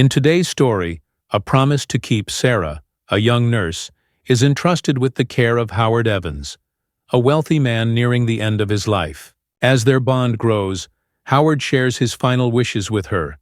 In today's story, a promise to keep Sarah, a young nurse, is entrusted with the care of Howard Evans, a wealthy man nearing the end of his life. As their bond grows, Howard shares his final wishes with her,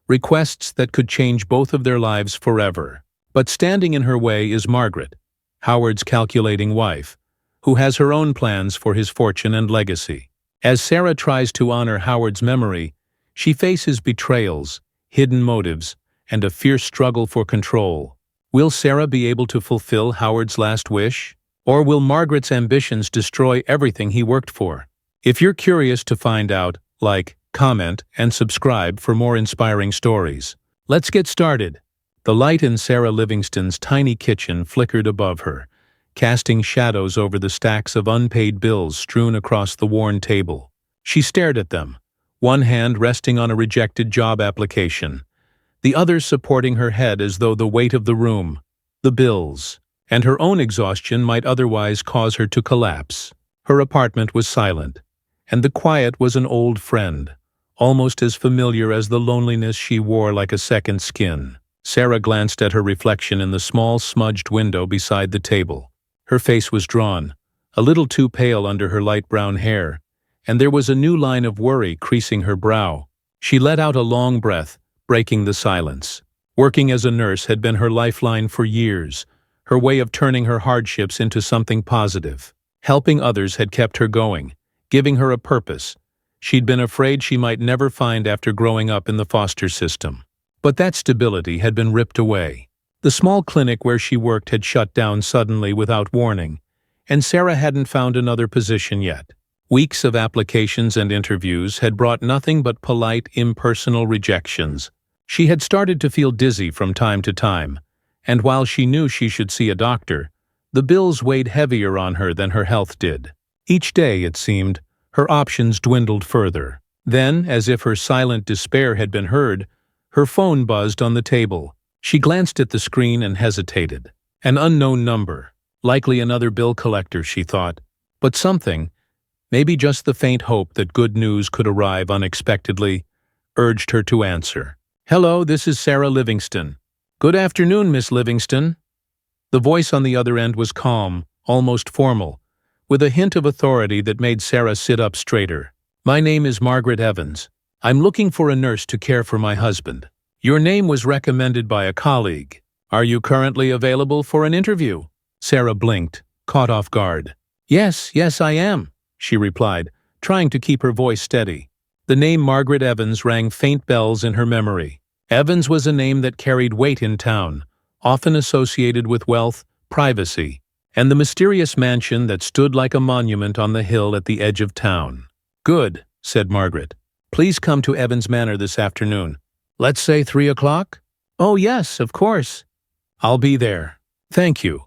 requests that could change both of their lives forever. But standing in her way is Margaret, Howard's calculating wife, who has her own plans for his fortune and legacy. As Sarah tries to honor Howard's memory, she faces betrayals, hidden motives, and a fierce struggle for control. Will Sarah be able to fulfill Howard's last wish? Or will Margaret's ambitions destroy everything he worked for? If you're curious to find out, like, comment, and subscribe for more inspiring stories. Let's get started. The light in Sarah Livingston's tiny kitchen flickered above her, casting shadows over the stacks of unpaid bills strewn across the worn table. She stared at them, one hand resting on a rejected job application, the other supporting her head as though the weight of the room, the bills, and her own exhaustion might otherwise cause her to collapse. Her apartment was silent, and the quiet was an old friend, almost as familiar as the loneliness she wore like a second skin. Sarah glanced at her reflection in the small smudged window beside the table. Her face was drawn, a little too pale under her light brown hair, and there was a new line of worry creasing her brow. She let out a long breath, breaking the silence. Working as a nurse had been her lifeline for years, her way of turning her hardships into something positive. Helping others had kept her going, giving her a purpose she'd been afraid she might never find after growing up in the foster system. But that stability had been ripped away. The small clinic where she worked had shut down suddenly without warning, and Sarah hadn't found another position yet. Weeks of applications and interviews had brought nothing but polite, impersonal rejections. She had started to feel dizzy from time to time, and while she knew she should see a doctor, the bills weighed heavier on her than her health did. Each day, it seemed, her options dwindled further. Then, as if her silent despair had been heard, her phone buzzed on the table. She glanced at the screen and hesitated. An unknown number, likely another bill collector, she thought. But something, maybe just the faint hope that good news could arrive unexpectedly, urged her to answer. "Hello, this is Sarah Livingston." "Good afternoon, Miss Livingston." The voice on the other end was calm, almost formal, with a hint of authority that made Sarah sit up straighter. "My name is Margaret Evans. I'm looking for a nurse to care for my husband. Your name was recommended by a colleague. Are you currently available for an interview?" Sarah blinked, caught off guard. Yes, I am," she replied, trying to keep her voice steady. The name Margaret Evans rang faint bells in her memory. Evans was a name that carried weight in town, often associated with wealth, privacy, and the mysterious mansion that stood like a monument on the hill at the edge of town. "Good," said Margaret. "Please come to Evans Manor this afternoon. Let's say 3 o'clock?" "Oh yes, of course." "I'll be there." "Thank you."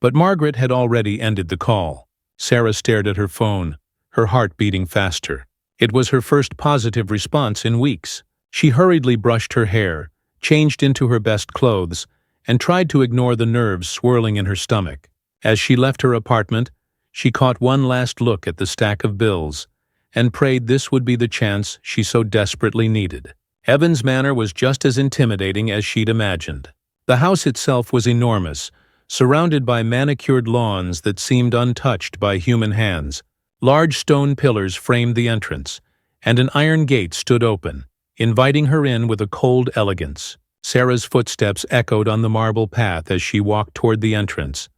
But Margaret had already ended the call. Sarah stared at her phone, her heart beating faster. It was her first positive response in weeks. She hurriedly brushed her hair, changed into her best clothes, and tried to ignore the nerves swirling in her stomach. As she left her apartment, she caught one last look at the stack of bills and prayed this would be the chance she so desperately needed. Evans Manor was just as intimidating as she'd imagined. The house itself was enormous, surrounded by manicured lawns that seemed untouched by human hands. Large stone pillars framed the entrance, and an iron gate stood open, inviting her in with a cold elegance. Sarah's footsteps echoed on the marble path as she walked toward the entrance,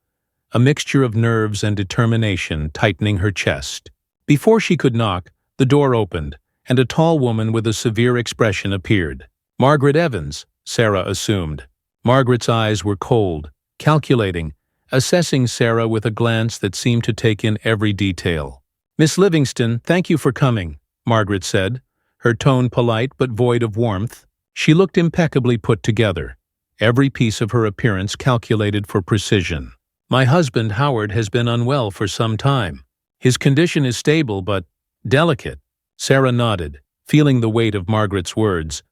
a mixture of nerves and determination tightening her chest. Before she could knock, the door opened, and a tall woman with a severe expression appeared. "Margaret Evans," Sarah assumed. Margaret's eyes were cold, calculating, assessing Sarah with a glance that seemed to take in every detail. "Miss Livingston, thank you for coming," Margaret said, her tone polite but void of warmth. She looked impeccably put together, every piece of her appearance calculated for precision. "My husband, Howard, has been unwell for some time. His condition is stable but delicate." Sarah nodded, feeling the weight of Margaret's words,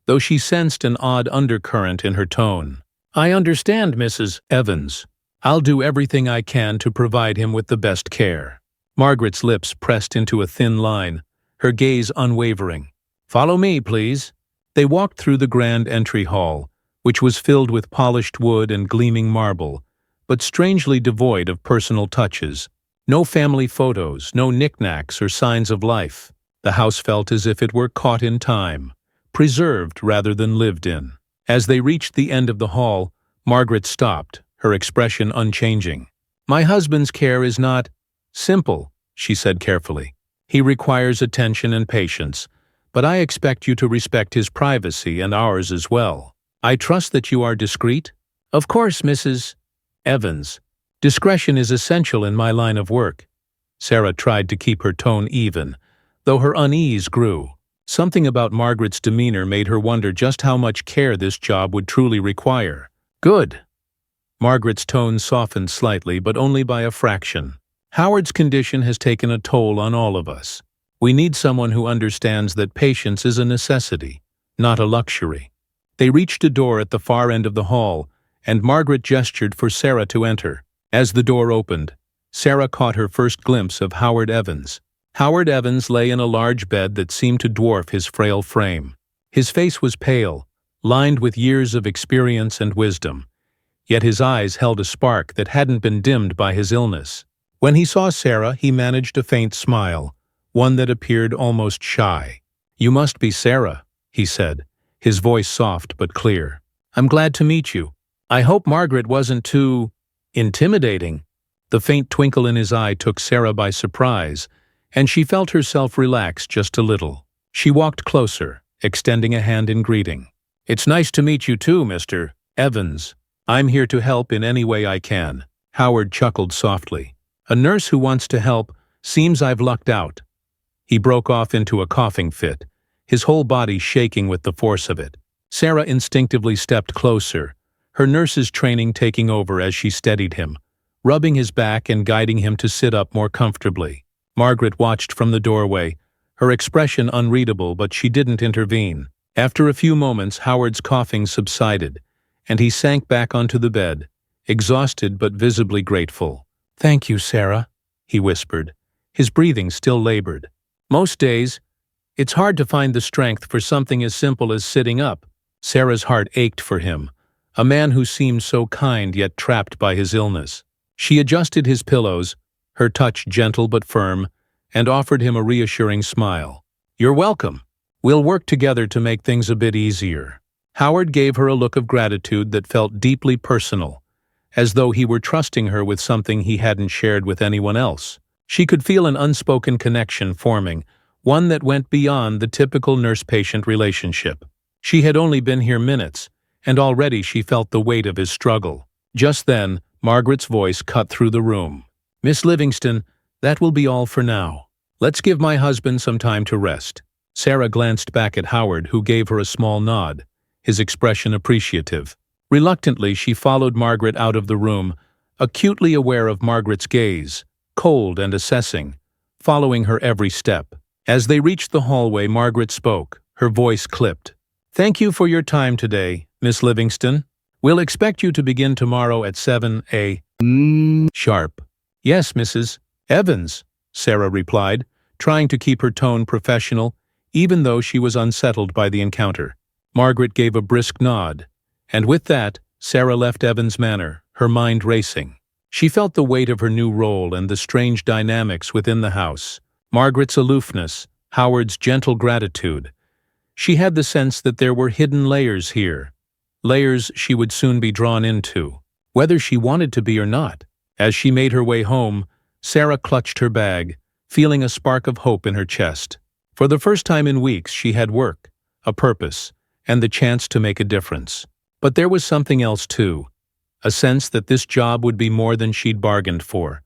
though she sensed an odd undercurrent in her tone. "I understand, Mrs. Evans. I'll do everything I can to provide him with the best care." Margaret's lips pressed into a thin line, her gaze unwavering. "Follow me, please." They walked through the grand entry hall, which was filled with polished wood and gleaming marble, but strangely devoid of personal touches. No family photos, no knickknacks or signs of life. The house felt as if it were caught in time, preserved rather than lived in. As they reached the end of the hall, Margaret stopped, her expression unchanging. "My husband's care is not simple," she said carefully. "He requires attention and patience, but I expect you to respect his privacy and ours as well. I trust that you are discreet?" "Of course, Mrs. Evans. Discretion is essential in my line of work." Sarah tried to keep her tone even, though her unease grew. Something about Margaret's demeanor made her wonder just how much care this job would truly require. "Good." Margaret's tone softened slightly, but only by a fraction. "Howard's condition has taken a toll on all of us. We need someone who understands that patience is a necessity, not a luxury." They reached a door at the far end of the hall, and Margaret gestured for Sarah to enter. As the door opened, Sarah caught her first glimpse of Howard Evans. Howard Evans lay in a large bed that seemed to dwarf his frail frame. His face was pale, lined with years of experience and wisdom, yet his eyes held a spark that hadn't been dimmed by his illness. When he saw Sarah, he managed a faint smile, one that appeared almost shy. "You must be Sarah," he said, his voice soft but clear. "I'm glad to meet you. I hope Margaret wasn't too intimidating." The faint twinkle in his eye took Sarah by surprise, and she felt herself relax just a little. She walked closer, extending a hand in greeting. "It's nice to meet you too, Mr. Evans. I'm here to help in any way I can." Howard chuckled softly. "A nurse who wants to help seems I've lucked out." He broke off into a coughing fit, his whole body shaking with the force of it. Sarah instinctively stepped closer, her nurse's training taking over as she steadied him, rubbing his back and guiding him to sit up more comfortably. Margaret watched from the doorway, her expression unreadable, but she didn't intervene. After a few moments, Howard's coughing subsided, and he sank back onto the bed, exhausted but visibly grateful. "Thank you, Sarah," he whispered, his breathing still labored. "Most days, it's hard to find the strength for something as simple as sitting up." Sarah's heart ached for him, a man who seemed so kind yet trapped by his illness. She adjusted his pillows, her touch gentle but firm, and offered him a reassuring smile. "You're welcome. We'll work together to make things a bit easier." Howard gave her a look of gratitude that felt deeply personal, as though he were trusting her with something he hadn't shared with anyone else. She could feel an unspoken connection forming, one that went beyond the typical nurse-patient relationship. She had only been here minutes, and already she felt the weight of his struggle. Just then, Margaret's voice cut through the room. "Miss Livingston, that will be all for now. Let's give my husband some time to rest." Sarah glanced back at Howard, who gave her a small nod, his expression appreciative. Reluctantly, she followed Margaret out of the room, acutely aware of Margaret's gaze, cold and assessing, following her every step. As they reached the hallway, Margaret spoke, her voice clipped. "Thank you for your time today, Miss Livingston. We'll expect you to begin tomorrow at 7 a.m. sharp." "Yes, Mrs. Evans," Sarah replied, trying to keep her tone professional, even though she was unsettled by the encounter. Margaret gave a brisk nod, and with that, Sarah left Evans' manor, her mind racing. She felt the weight of her new role and the strange dynamics within the house. Margaret's aloofness, Howard's gentle gratitude. She had the sense that there were hidden layers here, layers she would soon be drawn into, whether she wanted to be or not. As she made her way home, Sarah clutched her bag, feeling a spark of hope in her chest. For the first time in weeks, she had work, a purpose, and the chance to make a difference. But there was something else too, a sense that this job would be more than she'd bargained for,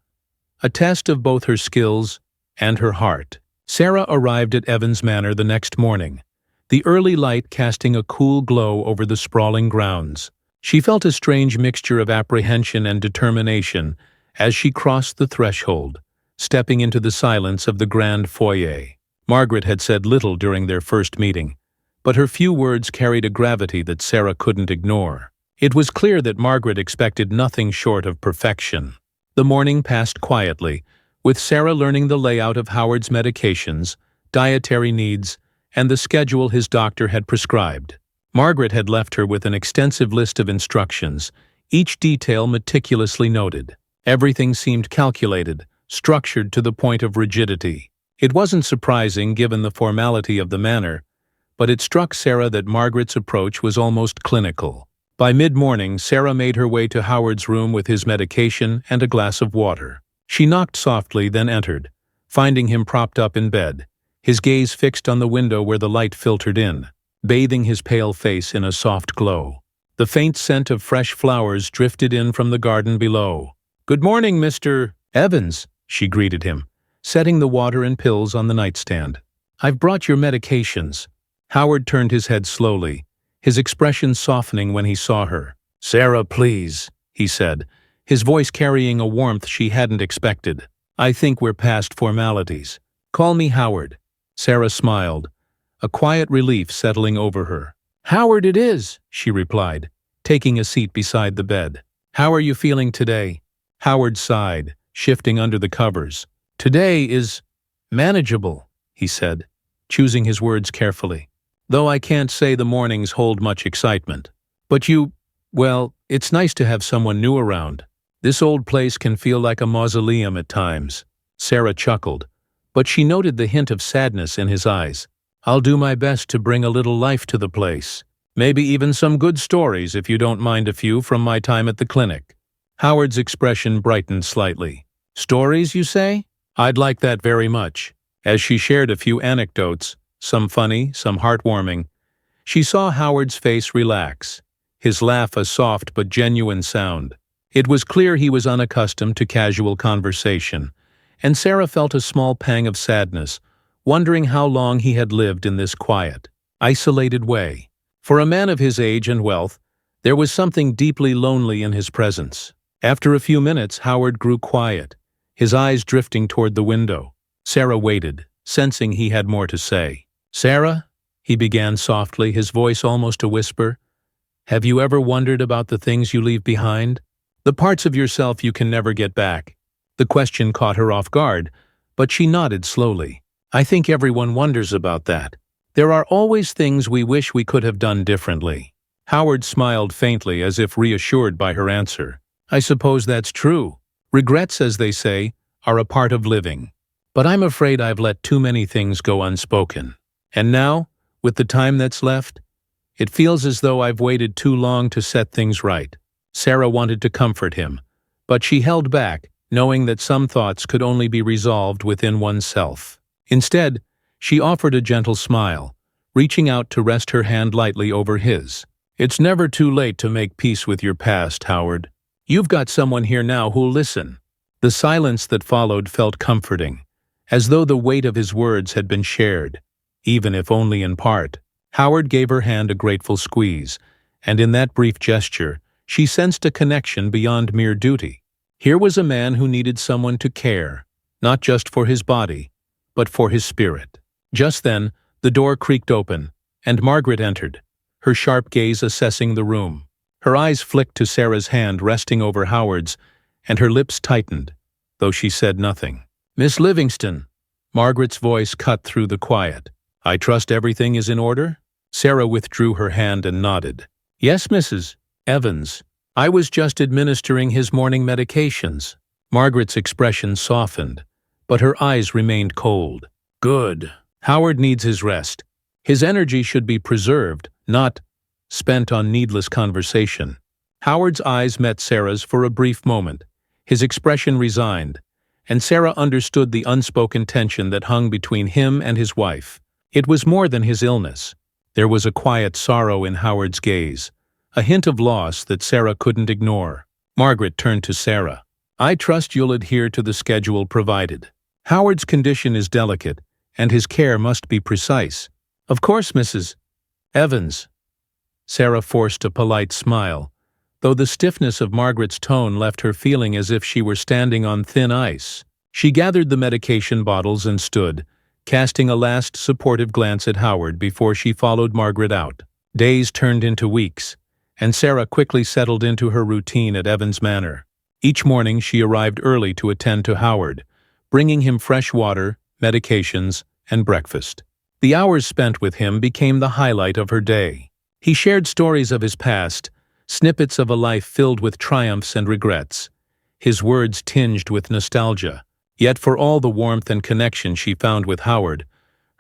a test of both her skills and her heart. Sarah arrived at Evans Manor the next morning, the early light casting a cool glow over the sprawling grounds. She felt a strange mixture of apprehension and determination as she crossed the threshold, stepping into the silence of the grand foyer. Margaret had said little during their first meeting, but her few words carried a gravity that Sarah couldn't ignore. It was clear that Margaret expected nothing short of perfection. The morning passed quietly, with Sarah learning the layout of Howard's medications, dietary needs, and the schedule his doctor had prescribed. Margaret had left her with an extensive list of instructions, each detail meticulously noted. Everything seemed calculated, structured to the point of rigidity. It wasn't surprising given the formality of the manner, but it struck Sarah that Margaret's approach was almost clinical. By mid-morning, Sarah made her way to Howard's room with his medication and a glass of water. She knocked softly, then entered, finding him propped up in bed, his gaze fixed on the window where the light filtered in, bathing his pale face in a soft glow. The faint scent of fresh flowers drifted in from the garden below. "Good morning, Mr. Evans," she greeted him, setting the water and pills on the nightstand. "I've brought your medications." Howard turned his head slowly, his expression softening when he saw her. "Sarah, please," he said, his voice carrying a warmth she hadn't expected. "I think we're past formalities. Call me Howard." Sarah smiled, a quiet relief settling over her. "Howard it is," she replied, taking a seat beside the bed. "How are you feeling today?" Howard sighed, shifting under the covers. "Today is manageable," he said, choosing his words carefully. "Though I can't say the mornings hold much excitement. But well, it's nice to have someone new around. This old place can feel like a mausoleum at times." Sarah chuckled, but she noted the hint of sadness in his eyes. "I'll do my best to bring a little life to the place. Maybe even some good stories if you don't mind a few from my time at the clinic." Howard's expression brightened slightly. "Stories, you say? I'd like that very much." As she shared a few anecdotes, some funny, some heartwarming, she saw Howard's face relax, his laugh a soft but genuine sound. It was clear he was unaccustomed to casual conversation, and Sarah felt a small pang of sadness, wondering how long he had lived in this quiet, isolated way. For a man of his age and wealth, there was something deeply lonely in his presence. After a few minutes, Howard grew quiet, his eyes drifting toward the window. Sarah waited, sensing he had more to say. "Sarah," he began softly, his voice almost a whisper, "have you ever wondered about the things you leave behind? The parts of yourself you can never get back?" The question caught her off guard, but she nodded slowly. "I think everyone wonders about that. There are always things we wish we could have done differently." Howard smiled faintly as if reassured by her answer. "I suppose that's true. Regrets, as they say, are a part of living. But I'm afraid I've let too many things go unspoken. And now, with the time that's left, it feels as though I've waited too long to set things right." Sarah wanted to comfort him, but she held back, knowing that some thoughts could only be resolved within oneself. Instead, she offered a gentle smile, reaching out to rest her hand lightly over his. "It's never too late to make peace with your past, Howard. You've got someone here now who'll listen." The silence that followed felt comforting, as though the weight of his words had been shared, even if only in part. Howard gave her hand a grateful squeeze, and in that brief gesture, she sensed a connection beyond mere duty. Here was a man who needed someone to care, not just for his body, but for his spirit. Just then, the door creaked open, and Margaret entered, her sharp gaze assessing the room. Her eyes flicked to Sarah's hand resting over Howard's, and her lips tightened, though she said nothing. "Miss Livingston," Margaret's voice cut through the quiet. "I trust everything is in order?" Sarah withdrew her hand and nodded. "Yes, Mrs. Evans. I was just administering his morning medications." Margaret's expression softened, but her eyes remained cold. "Good. Howard needs his rest. His energy should be preserved, not spent on needless conversation." Howard's eyes met Sarah's for a brief moment, his expression resigned, and Sarah understood the unspoken tension that hung between him and his wife. It was more than his illness. There was a quiet sorrow in Howard's gaze, a hint of loss that Sarah couldn't ignore. Margaret turned to Sarah. "I trust you'll adhere to the schedule provided. Howard's condition is delicate, and his care must be precise." "Of course, Mrs. Evans." Sarah forced a polite smile, though the stiffness of Margaret's tone left her feeling as if she were standing on thin ice. She gathered the medication bottles and stood, casting a last supportive glance at Howard before she followed Margaret out. Days turned into weeks, and Sarah quickly settled into her routine at Evans Manor. Each morning she arrived early to attend to Howard, bringing him fresh water, medications, and breakfast. The hours spent with him became the highlight of her day. He shared stories of his past, snippets of a life filled with triumphs and regrets, his words tinged with nostalgia. Yet for all the warmth and connection she found with Howard,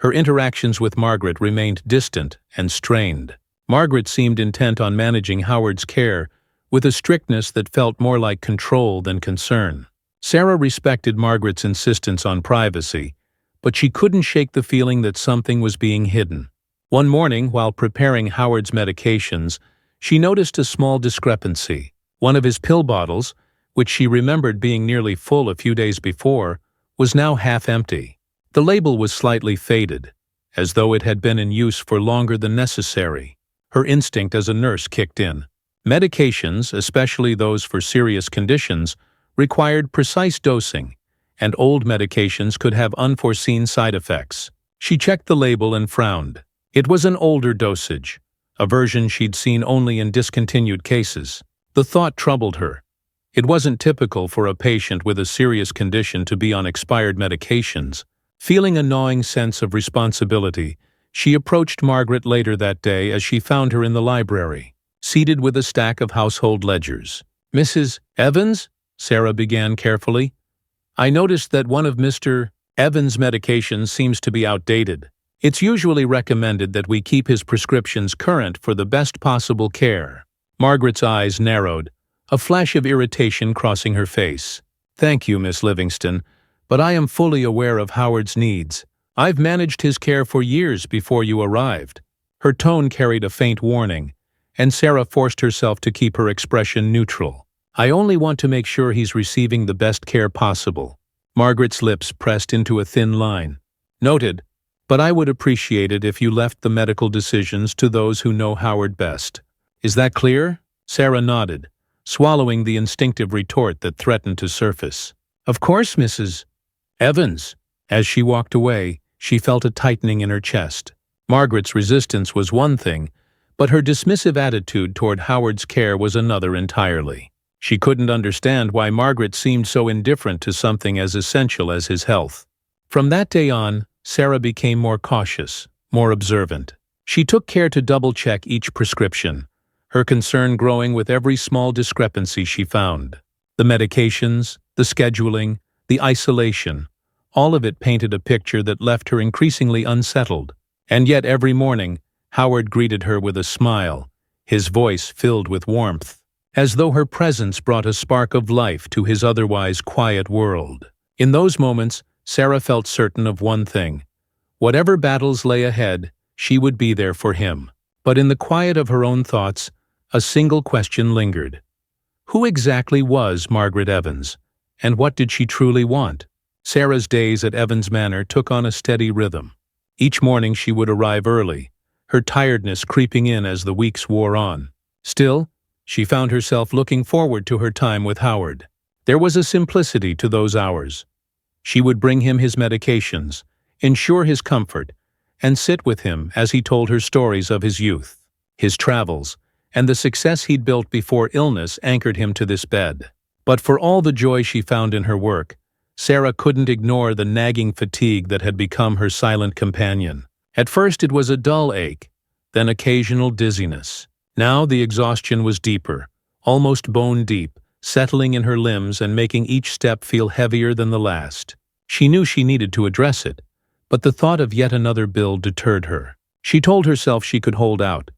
her interactions with Margaret remained distant and strained. Margaret seemed intent on managing Howard's care with a strictness that felt more like control than concern. Sarah respected Margaret's insistence on privacy, but she couldn't shake the feeling that something was being hidden. One morning, while preparing Howard's medications, she noticed a small discrepancy. One of his pill bottles, which she remembered being nearly full a few days before, was now half empty. The label was slightly faded, as though it had been in use for longer than necessary. Her instinct as a nurse kicked in. Medications, especially those for serious conditions, required precise dosing, and old medications could have unforeseen side effects. She checked the label and frowned. It was an older dosage, a version she'd seen only in discontinued cases. The thought troubled her. It wasn't typical for a patient with a serious condition to be on expired medications. Feeling a gnawing sense of responsibility, she approached Margaret later that day as she found her in the library, seated with a stack of household ledgers. "Mrs. Evans?" Sarah began carefully. "I noticed that one of Mr. Evans' medications seems to be outdated. It's usually recommended that we keep his prescriptions current for the best possible care." Margaret's eyes narrowed, a flash of irritation crossing her face. "Thank you, Miss Livingston, but I am fully aware of Howard's needs. I've managed his care for years before you arrived." Her tone carried a faint warning, and Sarah forced herself to keep her expression neutral. "I only want to make sure he's receiving the best care possible." Margaret's lips pressed into a thin line. "Noted, but I would appreciate it if you left the medical decisions to those who know Howard best. Is that clear?" Sarah nodded, swallowing the instinctive retort that threatened to surface. "Of course, Mrs. Evans." As she walked away, she felt a tightening in her chest. Margaret's resistance was one thing, but her dismissive attitude toward Howard's care was another entirely. She couldn't understand why Margaret seemed so indifferent to something as essential as his health. From that day on, Sarah became more cautious, more observant. She took care to double-check each prescription, her concern growing with every small discrepancy she found. The medications, the scheduling, the isolation, all of it painted a picture that left her increasingly unsettled. And yet every morning, Howard greeted her with a smile, his voice filled with warmth, as though her presence brought a spark of life to his otherwise quiet world. In those moments, Sarah felt certain of one thing. Whatever battles lay ahead, she would be there for him. But in the quiet of her own thoughts, a single question lingered. Who exactly was Margaret Evans, and what did she truly want? Sarah's days at Evans Manor took on a steady rhythm. Each morning she would arrive early, her tiredness creeping in as the weeks wore on. Still, she found herself looking forward to her time with Howard. There was a simplicity to those hours. She would bring him his medications, ensure his comfort, and sit with him as he told her stories of his youth, his travels, and the success he'd built before illness anchored him to this bed. But for all the joy she found in her work, Sarah couldn't ignore the nagging fatigue that had become her silent companion. At first it was a dull ache, then occasional dizziness. Now the exhaustion was deeper, almost bone-deep, settling in her limbs and making each step feel heavier than the last. She knew she needed to address it, but the thought of yet another bill deterred her. She told herself she could hold out.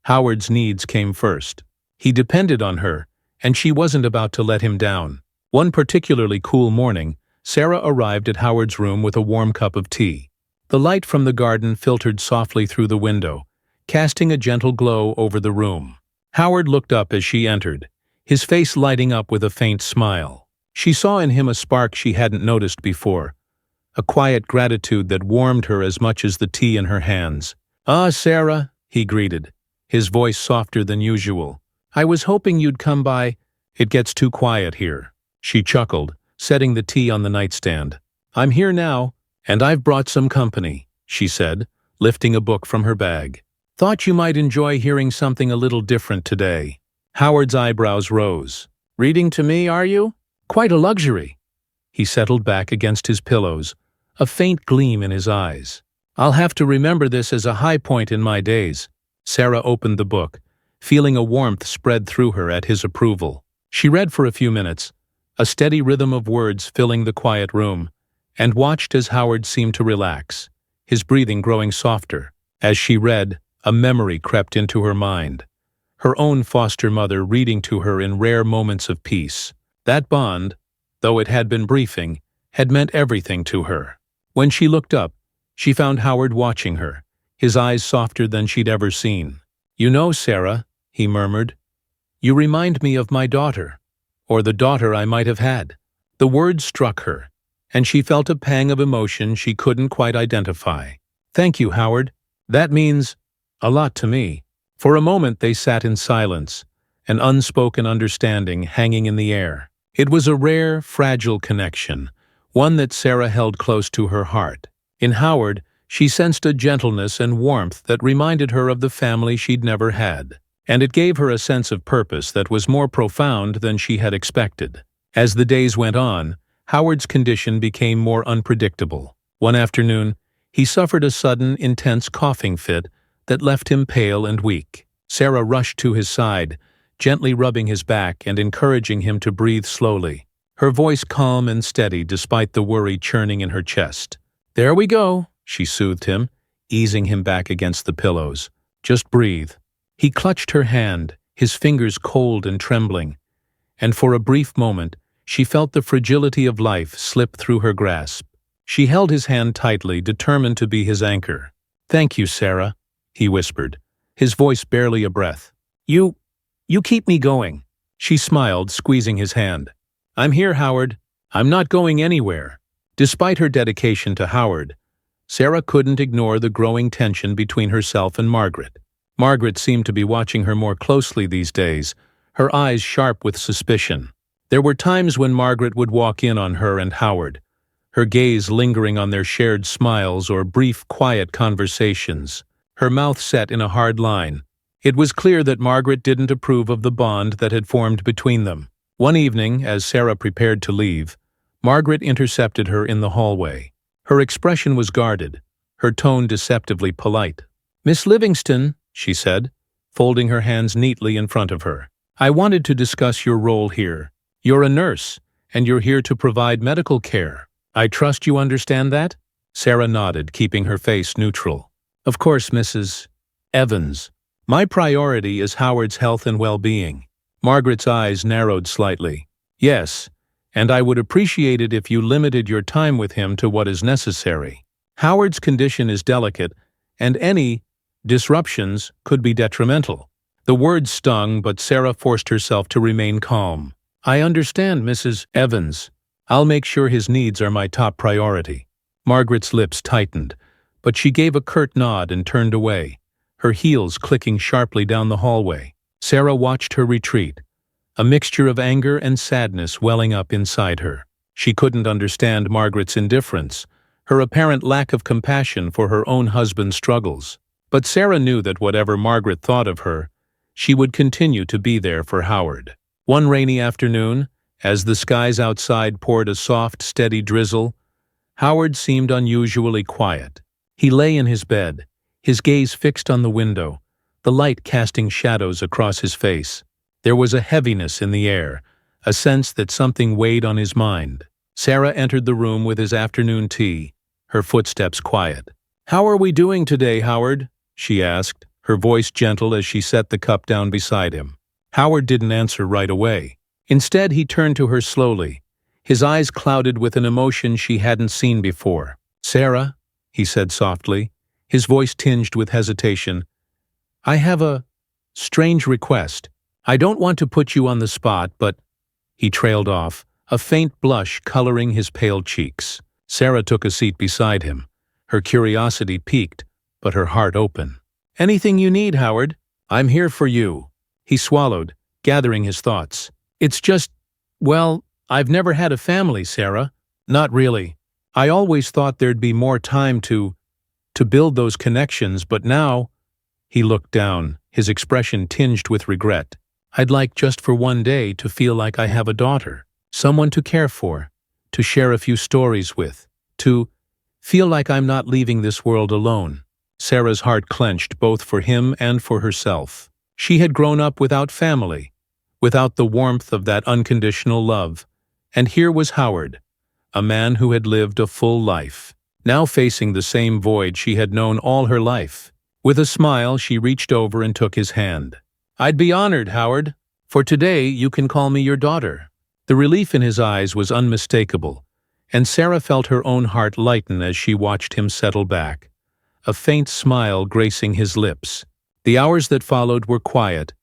Howard's needs came first. He depended on her, and she wasn't about to let him down. One particularly cool morning, Sarah arrived at Howard's room with a warm cup of tea. The light from the garden filtered softly through the window, casting a gentle glow over the room. Howard looked up as she entered, his face lighting up with a faint smile. She saw in him a spark she hadn't noticed before, a quiet gratitude that warmed her as much as the tea in her hands. "Ah, Sarah," he greeted, his voice softer than usual. "I was hoping you'd come by. It gets too quiet here." She chuckled, setting the tea on the nightstand. "I'm here now, and I've brought some company," she said, lifting a book from her bag. "Thought you might enjoy hearing something a little different today." Howard's eyebrows rose. "Reading to me, are you? Quite a luxury." He settled back against his pillows, a faint gleam in his eyes. I'll have to remember this as a high point in my days. Sarah opened the book, feeling a warmth spread through her at his approval. She read for a few minutes, a steady rhythm of words filling the quiet room, and watched as Howard seemed to relax, his breathing growing softer. As she read, a memory crept into her mind. Her own foster mother reading to her in rare moments of peace. That bond, though it had been briefing, had meant everything to her. When she looked up, she found Howard watching her, his eyes softer than she'd ever seen. "You know, Sarah," he murmured, "you remind me of my daughter, or the daughter I might have had." The words struck her, and she felt a pang of emotion she couldn't quite identify. "Thank you, Howard. That means a lot to me." For a moment they sat in silence, an unspoken understanding hanging in the air. It was a rare, fragile connection, one that Sarah held close to her heart. In Howard, she sensed a gentleness and warmth that reminded her of the family she'd never had, and it gave her a sense of purpose that was more profound than she had expected. As the days went on, Howard's condition became more unpredictable. One afternoon, he suffered a sudden, intense coughing fit that left him pale and weak. Sarah rushed to his side, gently rubbing his back and encouraging him to breathe slowly, her voice calm and steady despite the worry churning in her chest. "There we go," she soothed him, easing him back against the pillows. "Just breathe." He clutched her hand, his fingers cold and trembling, and for a brief moment she felt the fragility of life slip through her grasp. She held his hand tightly, determined to be his anchor. "Thank you, Sarah," he whispered, his voice barely a breath. You keep me going." She smiled, squeezing his hand. "I'm here, Howard. I'm not going anywhere." Despite her dedication to Howard, Sarah couldn't ignore the growing tension between herself and Margaret. Margaret seemed to be watching her more closely these days, her eyes sharp with suspicion. There were times when Margaret would walk in on her and Howard, her gaze lingering on their shared smiles or brief, quiet conversations, her mouth set in a hard line. It was clear that Margaret didn't approve of the bond that had formed between them. One evening, as Sarah prepared to leave, Margaret intercepted her in the hallway. Her expression was guarded, her tone deceptively polite. "Miss Livingston," she said, folding her hands neatly in front of her, "I wanted to discuss your role here. You're a nurse, and you're here to provide medical care. I trust you understand that?" Sarah nodded, keeping her face neutral. "Of course, Mrs. Evans. My priority is Howard's health and well-being." Margaret's eyes narrowed slightly. "Yes, and I would appreciate it if you limited your time with him to what is necessary. Howard's condition is delicate, and any disruptions could be detrimental." The words stung, but Sarah forced herself to remain calm. "I understand, Mrs. Evans. I'll make sure his needs are my top priority." Margaret's lips tightened, but she gave a curt nod and turned away, her heels clicking sharply down the hallway. Sarah watched her retreat, a mixture of anger and sadness welling up inside her. She couldn't understand Margaret's indifference, her apparent lack of compassion for her own husband's struggles. But Sarah knew that whatever Margaret thought of her, she would continue to be there for Howard. One rainy afternoon, as the skies outside poured a soft, steady drizzle, Howard seemed unusually quiet. He lay in his bed, his gaze fixed on the window, the light casting shadows across his face. There was a heaviness in the air, a sense that something weighed on his mind. Sarah entered the room with his afternoon tea, her footsteps quiet. "How are we doing today, Howard?" she asked, her voice gentle as she set the cup down beside him. Howard didn't answer right away. Instead, he turned to her slowly, his eyes clouded with an emotion she hadn't seen before. "Sarah," he said softly, his voice tinged with hesitation, "I have a strange request. I don't want to put you on the spot, but—" He trailed off, a faint blush coloring his pale cheeks. Sarah took a seat beside him, her curiosity piqued, but her heart open. "Anything you need, Howard. I'm here for you." He swallowed, gathering his thoughts. "It's just, well, I've never had a family, Sarah. Not really. I always thought there'd be more time to build those connections, but now—" He looked down, his expression tinged with regret. "I'd like just for one day to feel like I have a daughter, someone to care for, to share a few stories with, to Feel like I'm not leaving this world alone." Sarah's heart clenched both for him and for herself. She had grown up without family, without the warmth of that unconditional love, and here was Howard, a man who had lived a full life, now facing the same void she had known all her life. With a smile, she reached over and took his hand. "I'd be honored, Howard. For today, you can call me your daughter." The relief in his eyes was unmistakable, and Sarah felt her own heart lighten as she watched him settle back, a faint smile gracing his lips. The hours that followed were quiet,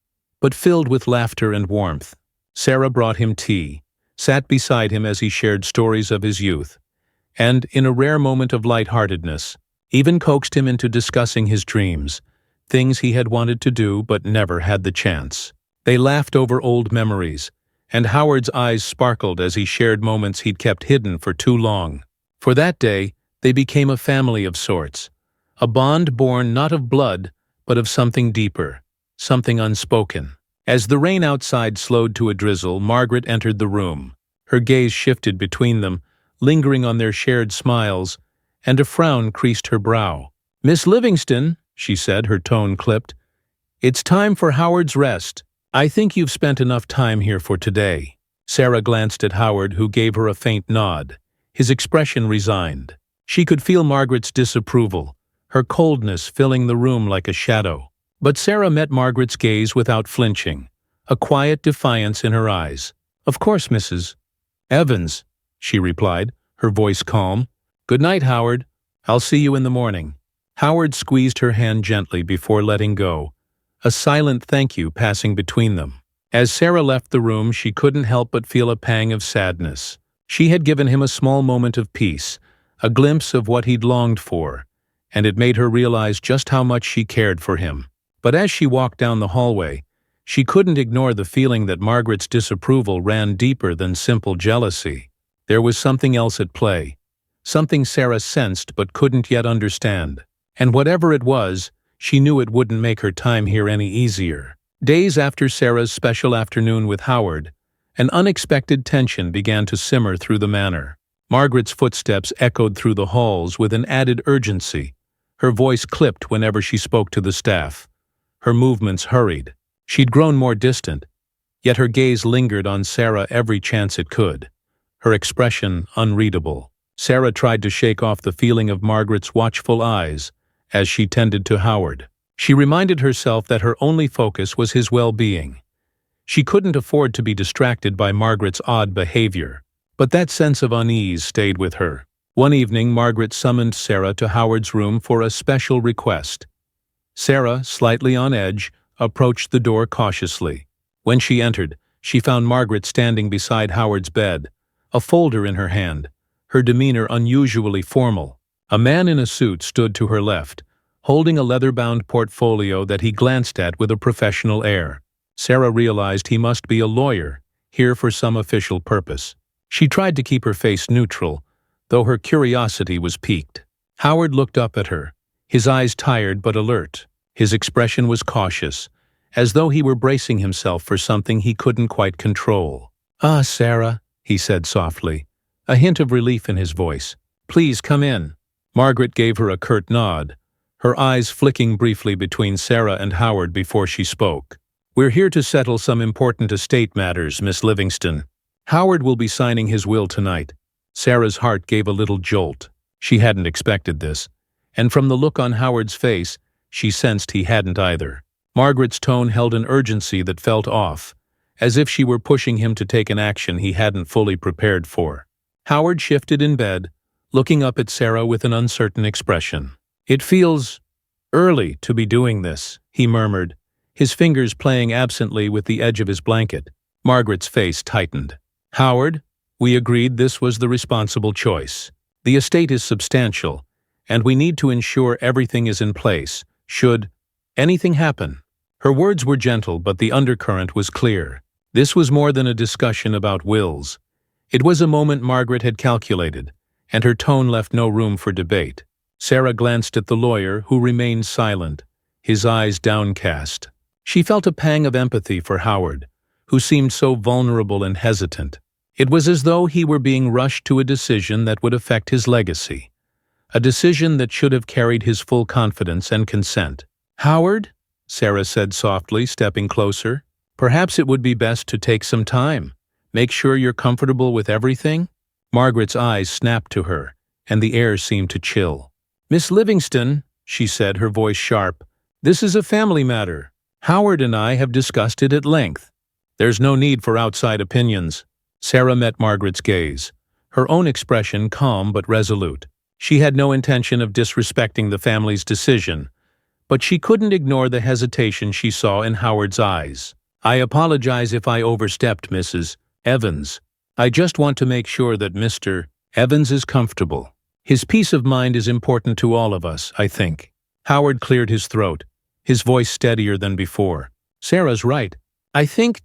but filled with laughter and warmth. Sarah brought him tea, sat beside him as he shared stories of his youth, and, in a rare moment of lightheartedness, even coaxed him into discussing his dreams, things he had wanted to do but never had the chance. They laughed over old memories, and Howard's eyes sparkled as he shared moments he'd kept hidden for too long. For that day, they became a family of sorts, a bond born not of blood, but of something deeper, something unspoken. As the rain outside slowed to a drizzle, Margaret entered the room. Her gaze shifted between them, lingering on their shared smiles, and a frown creased her brow. "Miss Livingston," she said, her tone clipped, "it's time for Howard's rest. I think you've spent enough time here for today." Sarah glanced at Howard, who gave her a faint nod, his expression resigned. She could feel Margaret's disapproval, her coldness filling the room like a shadow. But Sarah met Margaret's gaze without flinching, a quiet defiance in her eyes. "Of course, Mrs. Evans," she replied, her voice calm. "Good night, Howard. I'll see you in the morning." Howard squeezed her hand gently before letting go, a silent thank you passing between them. As Sarah left the room, she couldn't help but feel a pang of sadness. She had given him a small moment of peace, a glimpse of what he'd longed for, and it made her realize just how much she cared for him. But as she walked down the hallway, she couldn't ignore the feeling that Margaret's disapproval ran deeper than simple jealousy. There was something else at play, something Sarah sensed but couldn't yet understand. And whatever it was, she knew it wouldn't make her time here any easier. Days after Sarah's special afternoon with Howard, an unexpected tension began to simmer through the manor. Margaret's footsteps echoed through the halls with an added urgency. Her voice clipped whenever she spoke to the staff. Her movements hurried. She'd grown more distant, yet her gaze lingered on Sarah every chance it could, her expression unreadable. Sarah tried to shake off the feeling of Margaret's watchful eyes as she tended to Howard. She reminded herself that her only focus was his well-being. She couldn't afford to be distracted by Margaret's odd behavior, but that sense of unease stayed with her. One evening, Margaret summoned Sarah to Howard's room for a special request. Sarah, slightly on edge, approached the door cautiously. When she entered, she found Margaret standing beside Howard's bed, a folder in her hand, her demeanor unusually formal. A man in a suit stood to her left, holding a leather-bound portfolio that he glanced at with a professional air. Sarah realized he must be a lawyer, here for some official purpose. She tried to keep her face neutral, though her curiosity was piqued. Howard looked up at her, his eyes tired but alert. His expression was cautious, as though he were bracing himself for something he couldn't quite control. "Ah, Sarah," he said softly, a hint of relief in his voice. "Please come in." Margaret gave her a curt nod, her eyes flicking briefly between Sarah and Howard before she spoke. "We're here to settle some important estate matters, Miss Livingston. Howard will be signing his will tonight." Sarah's heart gave a little jolt. She hadn't expected this, and from the look on Howard's face, she sensed he hadn't either. Margaret's tone held an urgency that felt off, as if she were pushing him to take an action he hadn't fully prepared for. Howard shifted in bed, looking up at Sarah with an uncertain expression. "It feels early to be doing this," he murmured, his fingers playing absently with the edge of his blanket. Margaret's face tightened. "Howard, we agreed this was the responsible choice. The estate is substantial, and we need to ensure everything is in place, should anything happen." Her words were gentle, but the undercurrent was clear. This was more than a discussion about wills. It was a moment Margaret had calculated, and her tone left no room for debate. Sarah glanced at the lawyer, who remained silent, his eyes downcast. She felt a pang of empathy for Howard, who seemed so vulnerable and hesitant. It was as though he were being rushed to a decision that would affect his legacy, a decision that should have carried his full confidence and consent. "Howard," Sarah said softly, stepping closer, "perhaps it would be best to take some time. Make sure you're comfortable with everything." Margaret's eyes snapped to her, and the air seemed to chill. "Miss Livingston," she said, her voice sharp, "this is a family matter. Howard and I have discussed it at length. There's no need for outside opinions." Sarah met Margaret's gaze, her own expression calm but resolute. She had no intention of disrespecting the family's decision, but she couldn't ignore the hesitation she saw in Howard's eyes. "I apologize if I overstepped, Mrs. Evans. I just want to make sure that Mr. Evans is comfortable. His peace of mind is important to all of us, I think." Howard cleared his throat, his voice steadier than before. "Sarah's right. I think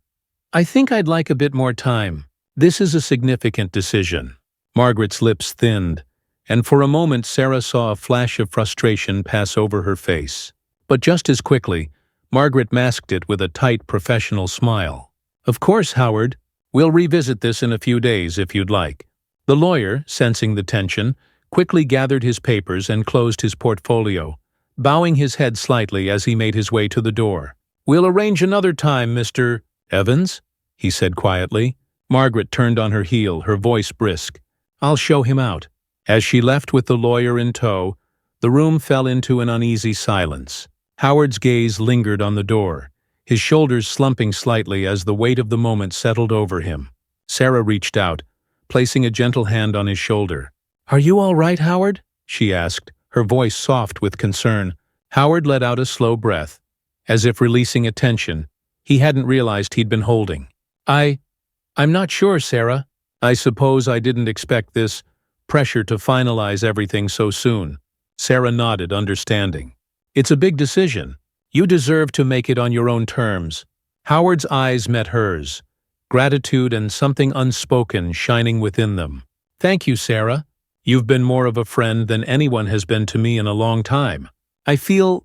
I'd like a bit more time. This is a significant decision." Margaret's lips thinned, and for a moment Sarah saw a flash of frustration pass over her face. But just as quickly, Margaret masked it with a tight, professional smile. "Of course, Howard. We'll revisit this in a few days if you'd like." The lawyer, sensing the tension, quickly gathered his papers and closed his portfolio, bowing his head slightly as he made his way to the door. "We'll arrange another time, Mr. Evans," he said quietly. Margaret turned on her heel, her voice brisk. "I'll show him out." As she left with the lawyer in tow, the room fell into an uneasy silence. Howard's gaze lingered on the door, his shoulders slumping slightly as the weight of the moment settled over him. Sarah reached out, placing a gentle hand on his shoulder. "Are you all right, Howard?" she asked, her voice soft with concern. Howard let out a slow breath, as if releasing a tension he hadn't realized he'd been holding. I'm not sure, Sarah. I suppose I didn't expect this pressure to finalize everything so soon." Sarah nodded, understanding. "It's a big decision. You deserve to make it on your own terms." Howard's eyes met hers, gratitude and something unspoken shining within them. "Thank you, Sarah. You've been more of a friend than anyone has been to me in a long time. I feel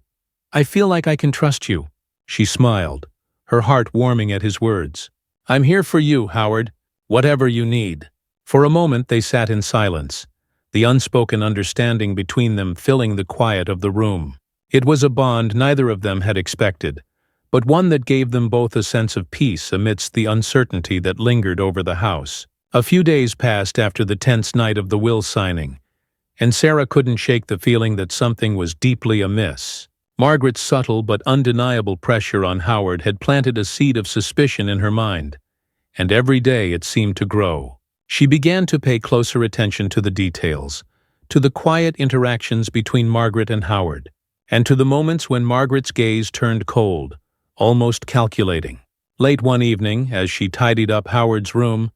like I can trust you." She smiled, her heart warming at his words. "I'm here for you, Howard, whatever you need." For a moment they sat in silence, the unspoken understanding between them filling the quiet of the room. It was a bond neither of them had expected, but one that gave them both a sense of peace amidst the uncertainty that lingered over the house. A few days passed after the tense night of the will signing, and Sarah couldn't shake the feeling that something was deeply amiss. Margaret's subtle but undeniable pressure on Howard had planted a seed of suspicion in her mind, and every day it seemed to grow. She began to pay closer attention to the details, to the quiet interactions between Margaret and Howard, and to the moments when Margaret's gaze turned cold, almost calculating. Late one evening, as she tidied up Howard's room,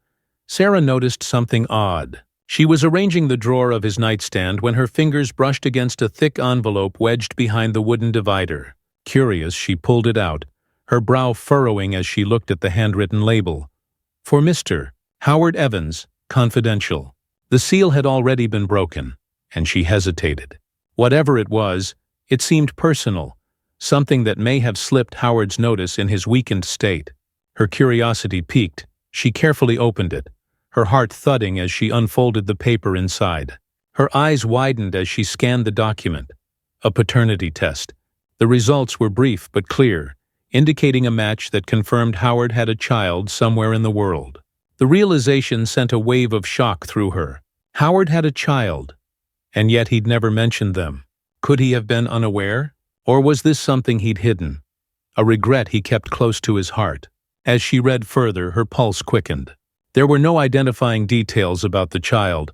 Sarah noticed something odd. She was arranging the drawer of his nightstand when her fingers brushed against a thick envelope wedged behind the wooden divider. Curious, she pulled it out, her brow furrowing as she looked at the handwritten label. "For Mr. Howard Evans, confidential." The seal had already been broken, and she hesitated. Whatever it was, it seemed personal, something that may have slipped Howard's notice in his weakened state. Her curiosity piqued. She carefully opened it, her heart thudding as she unfolded the paper inside. Her eyes widened as she scanned the document. A paternity test. The results were brief but clear, indicating a match that confirmed Howard had a child somewhere in the world. The realization sent a wave of shock through her. Howard had a child, and yet he'd never mentioned them. Could he have been unaware? Or was this something he'd hidden? A regret he kept close to his heart. As she read further, her pulse quickened. There were no identifying details about the child,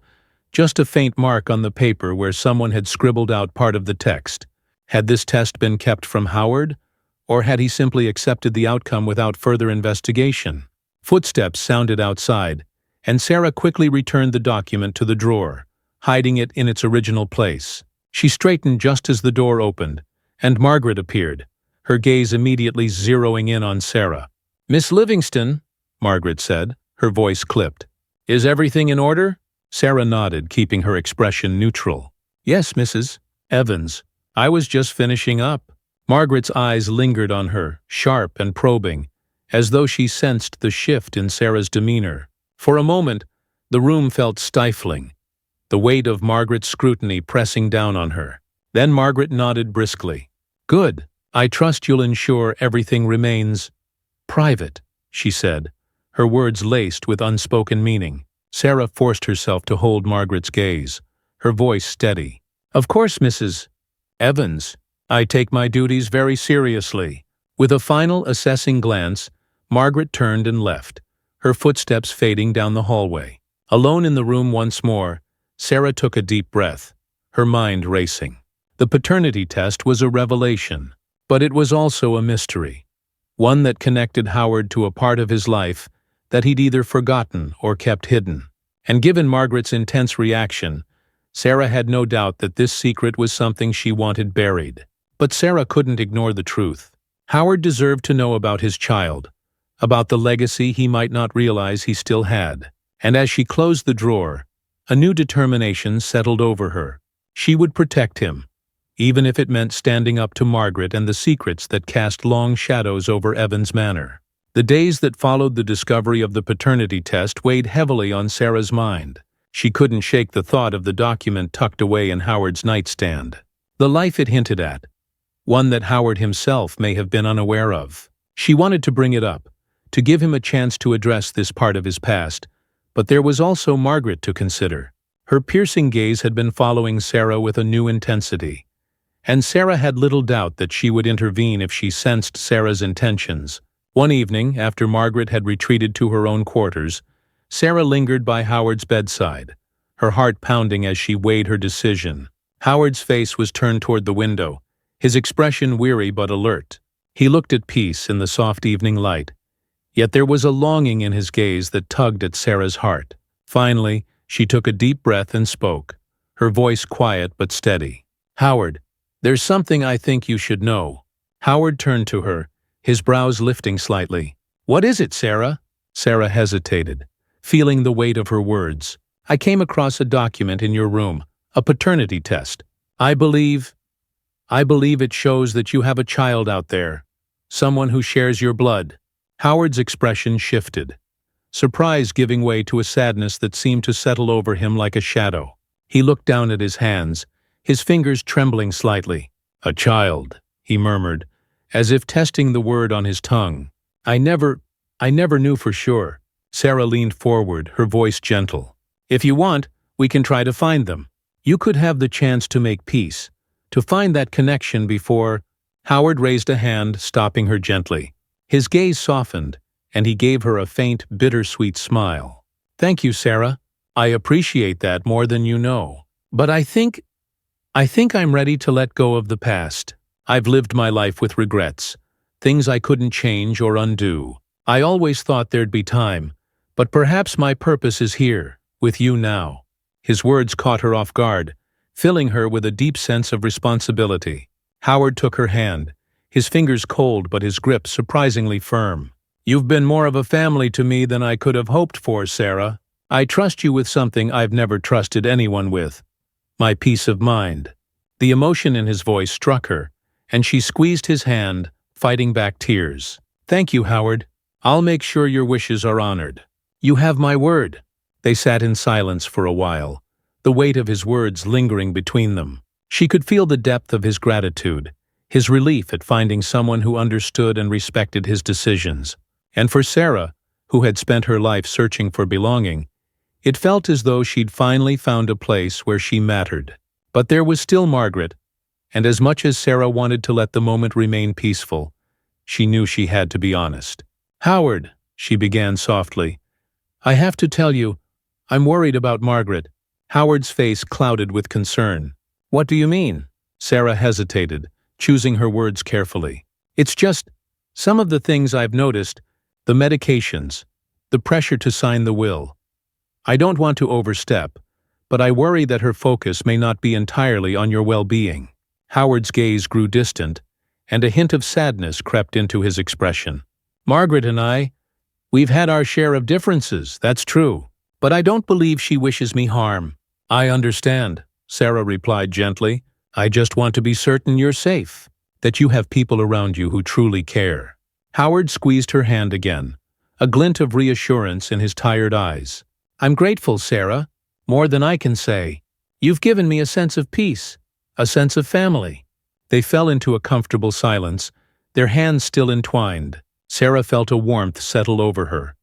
just a faint mark on the paper where someone had scribbled out part of the text. Had this test been kept from Howard, or had he simply accepted the outcome without further investigation? Footsteps sounded outside, and Sarah quickly returned the document to the drawer, hiding it in its original place. She straightened just as the door opened, and Margaret appeared, her gaze immediately zeroing in on Sarah. "Miss Livingston," Margaret said, her voice clipped. "Is everything in order?" Sarah nodded, keeping her expression neutral. "Yes, Mrs. Evans. I was just finishing up." Margaret's eyes lingered on her, sharp and probing, as though she sensed the shift in Sarah's demeanor. For a moment, the room felt stifling. the weight of Margaret's scrutiny pressing down on her. Then Margaret nodded briskly. "Good. I trust you'll ensure everything remains private," she said, her words laced with unspoken meaning. Sarah forced herself to hold Margaret's gaze, her voice steady. "Of course, Mrs. Evans. I take my duties very seriously." With a final assessing glance, Margaret turned and left, her footsteps fading down the hallway. Alone in the room once more, Sarah took a deep breath, her mind racing. The paternity test was a revelation, but it was also a mystery, one that connected Howard to a part of his life that he'd either forgotten or kept hidden. And given Margaret's intense reaction, Sarah had no doubt that this secret was something she wanted buried. But Sarah couldn't ignore the truth. Howard deserved to know about his child, about the legacy he might not realize he still had. And as she closed the drawer, a new determination settled over her. She would protect him, even if it meant standing up to Margaret and the secrets that cast long shadows over Evans Manor. The days that followed the discovery of the paternity test weighed heavily on Sarah's mind. She couldn't shake the thought of the document tucked away in Howard's nightstand. The life it hinted at, one that Howard himself may have been unaware of. She wanted to bring it up, to give him a chance to address this part of his past, but there was also Margaret to consider. Her piercing gaze had been following Sarah with a new intensity, and Sarah had little doubt that she would intervene if she sensed Sarah's intentions. One evening, after Margaret had retreated to her own quarters, Sarah lingered by Howard's bedside, her heart pounding as she weighed her decision. Howard's face was turned toward the window, his expression weary but alert. He looked at peace in the soft evening light, yet there was a longing in his gaze that tugged at Sarah's heart. Finally, she took a deep breath and spoke, her voice quiet but steady. "Howard, there's something I think you should know." Howard turned to her, his brows lifting slightly. "What is it, Sarah?" Sarah hesitated, feeling the weight of her words. "I came across a document in your room, a paternity test. I believe it shows that you have a child out there, someone who shares your blood." Howard's expression shifted, surprise giving way to a sadness that seemed to settle over him like a shadow. He looked down at his hands, his fingers trembling slightly. "A child," he murmured, as if testing the word on his tongue. I never knew for sure." Sarah leaned forward, her voice gentle. "If you want, we can try to find them. You could have the chance to make peace, to find that connection before—" Howard raised a hand, stopping her gently. His gaze softened, and he gave her a faint, bittersweet smile. "Thank you, Sarah. I appreciate that more than you know. But I think I'm ready to let go of the past. I've lived my life with regrets, things I couldn't change or undo. I always thought there'd be time, but perhaps my purpose is here, with you now." His words caught her off guard, filling her with a deep sense of responsibility. Howard took her hand, his fingers cold but his grip surprisingly firm. "You've been more of a family to me than I could have hoped for, Sarah. I trust you with something I've never trusted anyone with. My peace of mind." The emotion in his voice struck her, and she squeezed his hand, fighting back tears. "Thank you, Howard. I'll make sure your wishes are honored." "You have my word." They sat in silence for a while, the weight of his words lingering between them. She could feel the depth of his gratitude, his relief at finding someone who understood and respected his decisions. And for Sarah, who had spent her life searching for belonging, it felt as though she'd finally found a place where she mattered. But there was still Margaret, and as much as Sarah wanted to let the moment remain peaceful, she knew she had to be honest. "Howard," she began softly, "I have to tell you, I'm worried about Margaret." Howard's face clouded with concern. "What do you mean?" Sarah hesitated, choosing her words carefully. "It's just some of the things I've noticed, the medications, the pressure to sign the will. I don't want to overstep, but I worry that her focus may not be entirely on your well-being." Howard's gaze grew distant, and a hint of sadness crept into his expression. "Margaret and we've had our share of differences, that's true, but I don't believe she wishes me harm." "I understand," Sarah replied gently. "I just want to be certain you're safe, that you have people around you who truly care." Howard squeezed her hand again, a glint of reassurance in his tired eyes. "I'm grateful, Sarah, more than I can say." You've given me a sense of peace, a sense of family." They fell into a comfortable silence, their hands still entwined. Sarah felt a warmth settle over her,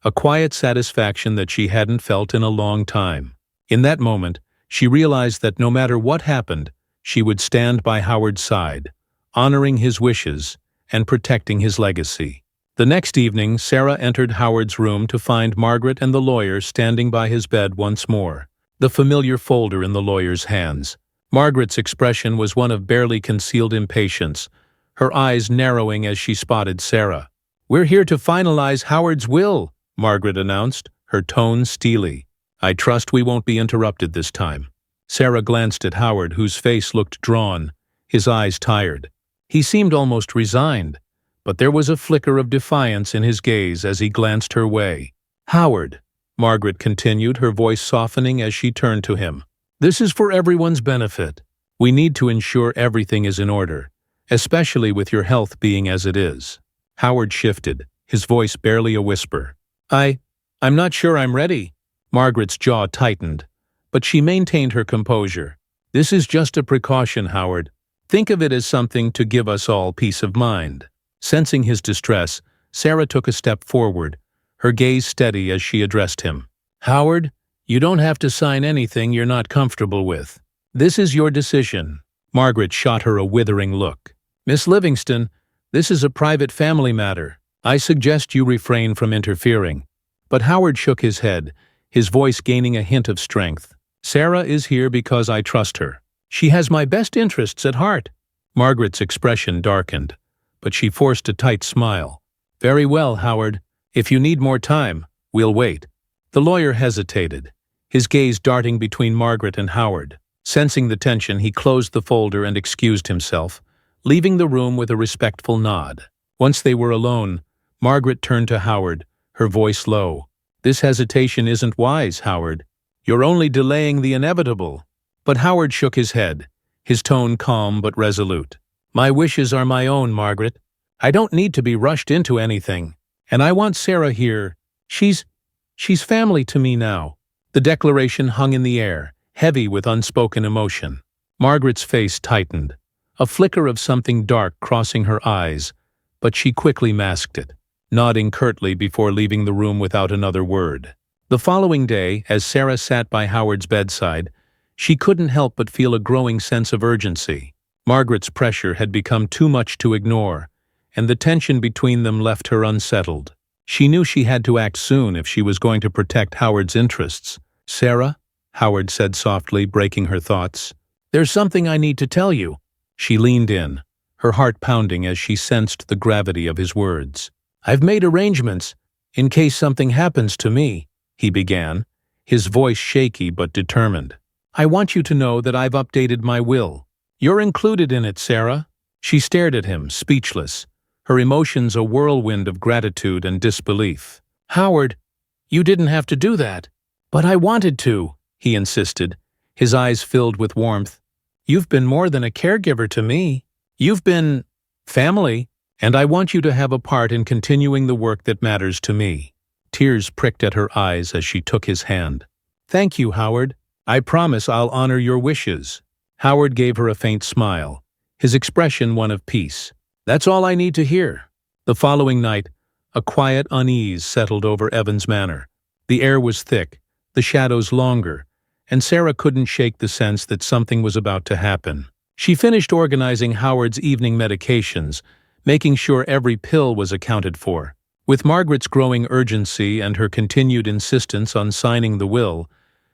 a quiet satisfaction that she hadn't felt in a long time. In that moment, she realized that no matter what happened, she would stand by Howard's side, honoring his wishes and protecting his legacy. The next evening, Sarah entered Howard's room to find Margaret and the lawyer standing by his bed once more, the familiar folder in the lawyer's hands. Margaret's expression was one of barely concealed impatience, her eyes narrowing as she spotted Sarah. "We're here to finalize Howard's will," Margaret announced, her tone steely. "I trust we won't be interrupted this time." Sarah glanced at Howard, whose face looked drawn, his eyes tired. He seemed almost resigned, but there was a flicker of defiance in his gaze as he glanced her way. "Howard," Margaret continued, her voice softening as she turned to him, "this is for everyone's benefit. We need to ensure everything is in order, especially with your health being as it is." Howard shifted, his voice barely a whisper. I'm not sure I'm ready." Margaret's jaw tightened, but she maintained her composure. "This is just a precaution, Howard. Think of it as something to give us all peace of mind." Sensing his distress, Sarah took a step forward, her gaze steady as she addressed him. "Howard, you don't have to sign anything you're not comfortable with. This is your decision." Margaret shot her a withering look. "Miss Livingston, this is a private family matter. I suggest you refrain from interfering." But Howard shook his head, his voice gaining a hint of strength. "Sarah is here because I trust her. She has my best interests at heart." Margaret's expression darkened, but she forced a tight smile. "Very well, Howard. If you need more time, we'll wait." The lawyer hesitated, his gaze darting between Margaret and Howard. Sensing the tension, he closed the folder and excused himself, leaving the room with a respectful nod. Once they were alone, Margaret turned to Howard, her voice low. "This hesitation isn't wise, Howard. You're only delaying the inevitable." But Howard shook his head, his tone calm but resolute. "My wishes are my own, Margaret. I don't need to be rushed into anything. And I want Sarah here. She's family to me now." The declaration hung in the air, heavy with unspoken emotion. Margaret's face tightened, a flicker of something dark crossing her eyes, but she quickly masked it, nodding curtly before leaving the room without another word. The following day, as Sarah sat by Howard's bedside, she couldn't help but feel a growing sense of urgency. Margaret's pressure had become too much to ignore, and the tension between them left her unsettled. She knew she had to act soon if she was going to protect Howard's interests. "Sarah," Howard said softly, breaking her thoughts, "there's something I need to tell you." She leaned in, her heart pounding as she sensed the gravity of his words. "I've made arrangements, in case something happens to me," he began, his voice shaky but determined. "I want you to know that I've updated my will. You're included in it, Sarah." She stared at him, speechless, her emotions a whirlwind of gratitude and disbelief. "Howard, you didn't have to do that." "But I wanted to," he insisted, his eyes filled with warmth. "You've been more than a caregiver to me. You've been family, and I want you to have a part in continuing the work that matters to me." Tears pricked at her eyes as she took his hand. "Thank you, Howard. I promise I'll honor your wishes." Howard gave her a faint smile, his expression one of peace. "That's all I need to hear." The following night, a quiet unease settled over Evans Manor. The air was thick, the shadows longer, and Sarah couldn't shake the sense that something was about to happen. She finished organizing Howard's evening medications, making sure every pill was accounted for. With Margaret's growing urgency and her continued insistence on signing the will,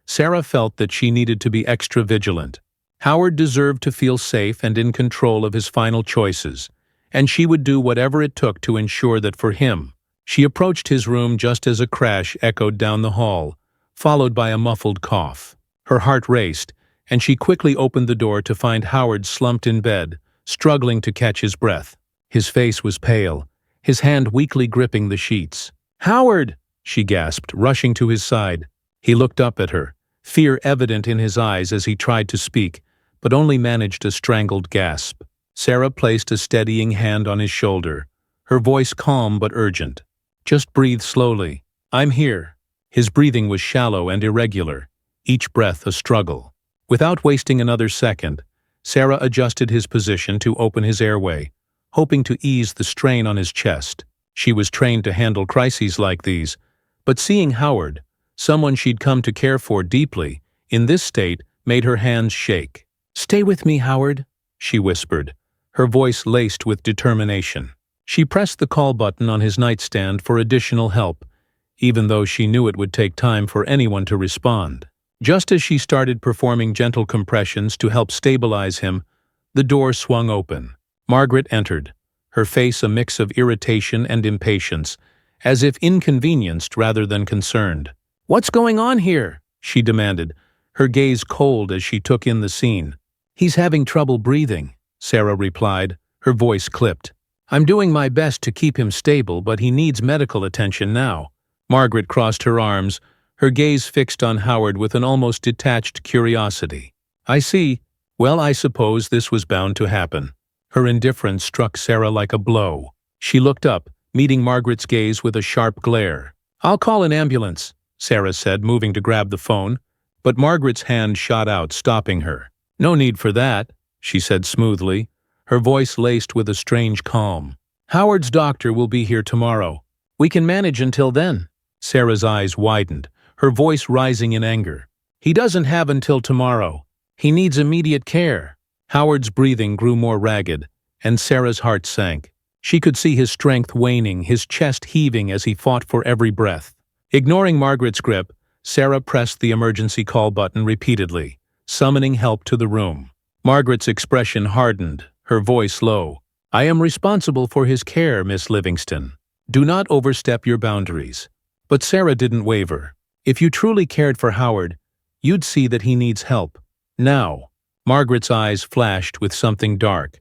Sarah felt that she needed to be extra vigilant. Howard deserved to feel safe and in control of his final choices, and she would do whatever it took to ensure that for him. She approached his room just as a crash echoed down the hall, followed by a muffled cough. Her heart raced, and she quickly opened the door to find Howard slumped in bed, struggling to catch his breath. His face was pale, his hand weakly gripping the sheets. "Howard!" she gasped, rushing to his side. He looked up at her, fear evident in his eyes as he tried to speak, but only managed a strangled gasp. Sarah placed a steadying hand on his shoulder, her voice calm but urgent. "Just breathe slowly. I'm here." His breathing was shallow and irregular, each breath a struggle. Without wasting another second, Sarah adjusted his position to open his airway, hoping to ease the strain on his chest. She was trained to handle crises like these, but seeing Howard, someone she'd come to care for deeply, in this state made her hands shake. "Stay with me, Howard," she whispered, her voice laced with determination. She pressed the call button on his nightstand for additional help, even though she knew it would take time for anyone to respond. Just as she started performing gentle compressions to help stabilize him, the door swung open. Margaret entered, her face a mix of irritation and impatience, as if inconvenienced rather than concerned. "What's going on here?" she demanded, her gaze cold as she took in the scene. "He's having trouble breathing," Sarah replied, her voice clipped. "I'm doing my best to keep him stable, but he needs medical attention now." Margaret crossed her arms, her gaze fixed on Howard with an almost detached curiosity. "I see. Well, I suppose this was bound to happen." Her indifference struck Sarah like a blow. She looked up, meeting Margaret's gaze with a sharp glare. "I'll call an ambulance," Sarah said, moving to grab the phone, but Margaret's hand shot out, stopping her. "No need for that," she said smoothly, her voice laced with a strange calm. "Howard's doctor will be here tomorrow. We can manage until then." Sarah's eyes widened, her voice rising in anger. "He doesn't have until tomorrow. He needs immediate care." Howard's breathing grew more ragged, and Sarah's heart sank. She could see his strength waning, his chest heaving as he fought for every breath. Ignoring Margaret's grip, Sarah pressed the emergency call button repeatedly, summoning help to the room. Margaret's expression hardened, her voice low. "I am responsible for his care, Miss Livingston. Do not overstep your boundaries." But Sarah didn't waver. "If you truly cared for Howard, you'd see that he needs help. Now." Margaret's eyes flashed with something dark,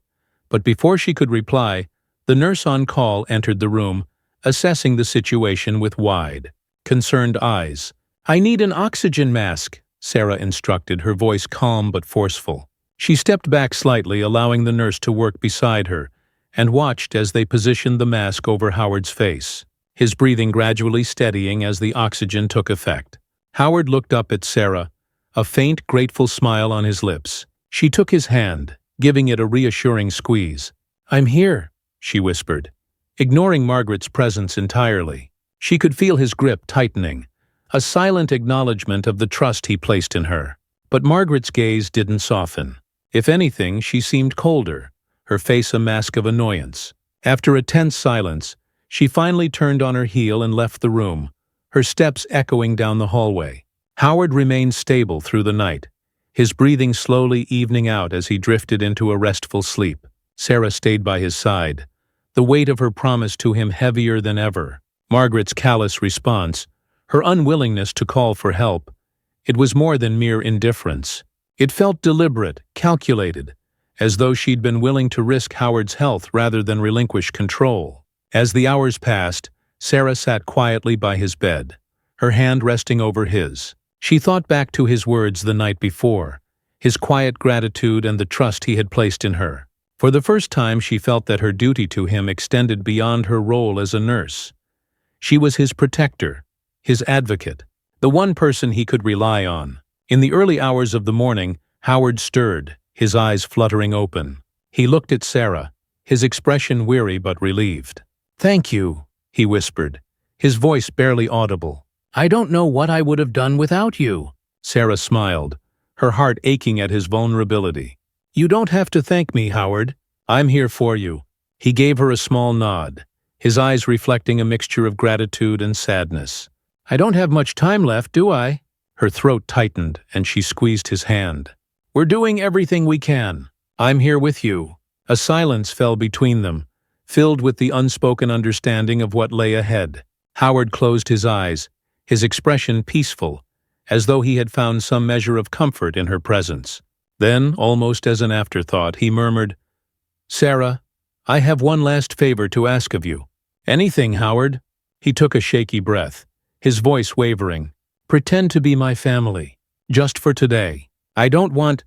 but before she could reply, the nurse on call entered the room, assessing the situation with wide, concerned eyes. "I need an oxygen mask," Sarah instructed, her voice calm but forceful. She stepped back slightly, allowing the nurse to work beside her, and watched as they positioned the mask over Howard's face, his breathing gradually steadying as the oxygen took effect. Howard looked up at Sarah, a faint, grateful smile on his lips. She took his hand, giving it a reassuring squeeze. "I'm here," she whispered, ignoring Margaret's presence entirely. She could feel his grip tightening, a silent acknowledgement of the trust he placed in her. But Margaret's gaze didn't soften. If anything, she seemed colder, her face a mask of annoyance. After a tense silence, she finally turned on her heel and left the room, her steps echoing down the hallway. Howard remained stable through the night, his breathing slowly evening out as he drifted into a restful sleep. Sarah stayed by his side, the weight of her promise to him heavier than ever. Margaret's callous response, her unwillingness to call for help, it was more than mere indifference. It felt deliberate, calculated, as though she'd been willing to risk Howard's health rather than relinquish control. As the hours passed, Sarah sat quietly by his bed, her hand resting over his. She thought back to his words the night before, his quiet gratitude and the trust he had placed in her. For the first time, she felt that her duty to him extended beyond her role as a nurse. She was his protector, his advocate, the one person he could rely on. In the early hours of the morning, Howard stirred, his eyes fluttering open. He looked at Sarah, his expression weary but relieved. "Thank you," he whispered, his voice barely audible. "I don't know what I would have done without you." Sarah smiled, her heart aching at his vulnerability. "You don't have to thank me, Howard. I'm here for you." He gave her a small nod, his eyes reflecting a mixture of gratitude and sadness. "I don't have much time left, do I?" Her throat tightened, and she squeezed his hand. "We're doing everything we can. I'm here with you." A silence fell between them, filled with the unspoken understanding of what lay ahead. Howard closed his eyes, his expression peaceful, as though he had found some measure of comfort in her presence. Then, almost as an afterthought, he murmured, "Sarah, I have one last favor to ask of you." "Anything, Howard." He took a shaky breath, his voice wavering. "Pretend to be my family, just for today. I don't want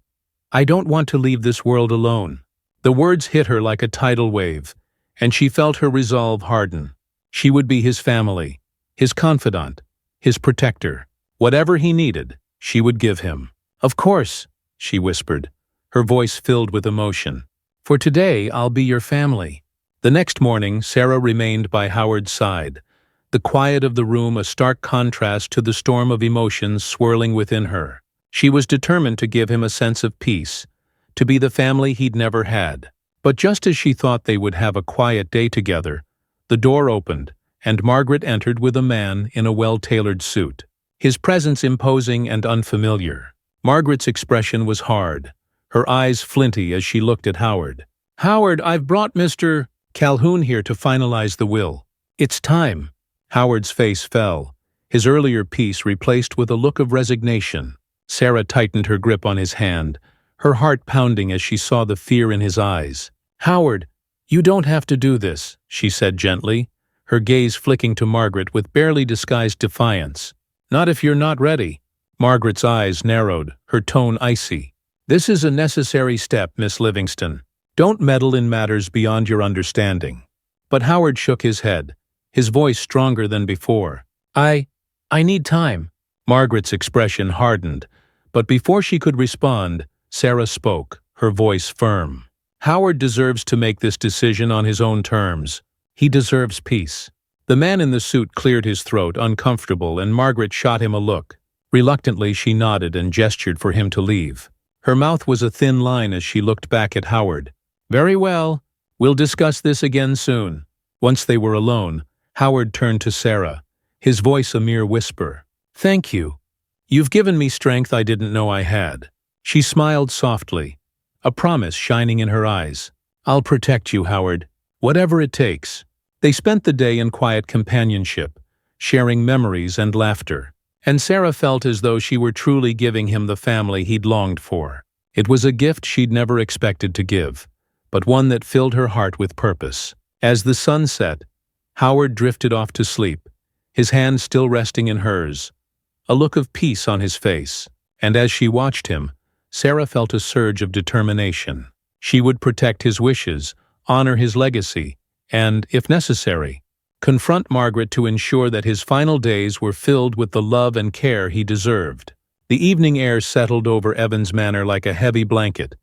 to leave this world alone." The words hit her like a tidal wave, and she felt her resolve harden. She would be his family, his confidant, his protector. Whatever he needed, she would give him. "Of course," she whispered, her voice filled with emotion. For today, I'll be your family. The next morning, Sarah remained by Howard's side, the quiet of the room a stark contrast to the storm of emotions swirling within her. She was determined to give him a sense of peace, to be the family he'd never had. But just as she thought they would have a quiet day together, the door opened, and Margaret entered with a man in a well-tailored suit, his presence imposing and unfamiliar. Margaret's expression was hard, her eyes flinty as she looked at Howard. "Howard, I've brought Mr. Calhoun here to finalize the will. It's time." Howard's face fell, his earlier peace replaced with a look of resignation. Sarah tightened her grip on his hand, her heart pounding as she saw the fear in his eyes. "Howard, you don't have to do this," she said gently, her gaze flicking to Margaret with barely disguised defiance. "Not if you're not ready." Margaret's eyes narrowed, her tone icy. "This is a necessary step, Miss Livingston. Don't meddle in matters beyond your understanding." But Howard shook his head, his voice stronger than before. I need time." Margaret's expression hardened, but before she could respond, Sarah spoke, her voice firm. "Howard deserves to make this decision on his own terms. He deserves peace." The man in the suit cleared his throat, uncomfortable, and Margaret shot him a look. Reluctantly, she nodded and gestured for him to leave. Her mouth was a thin line as she looked back at Howard. "Very well. We'll discuss this again soon." Once they were alone, Howard turned to Sarah, his voice a mere whisper. "Thank you. You've given me strength I didn't know I had." She smiled softly, a promise shining in her eyes. "I'll protect you, Howard, whatever it takes." They spent the day in quiet companionship, sharing memories and laughter, and Sarah felt as though she were truly giving him the family he'd longed for. It was a gift she'd never expected to give, but one that filled her heart with purpose. As the sun set, Howard drifted off to sleep, his hand still resting in hers, a look of peace on his face, and as she watched him, Sarah felt a surge of determination. She would protect his wishes, honor his legacy, and, if necessary, confront Margaret to ensure that his final days were filled with the love and care he deserved. The evening air settled over Evans Manor like a heavy blanket,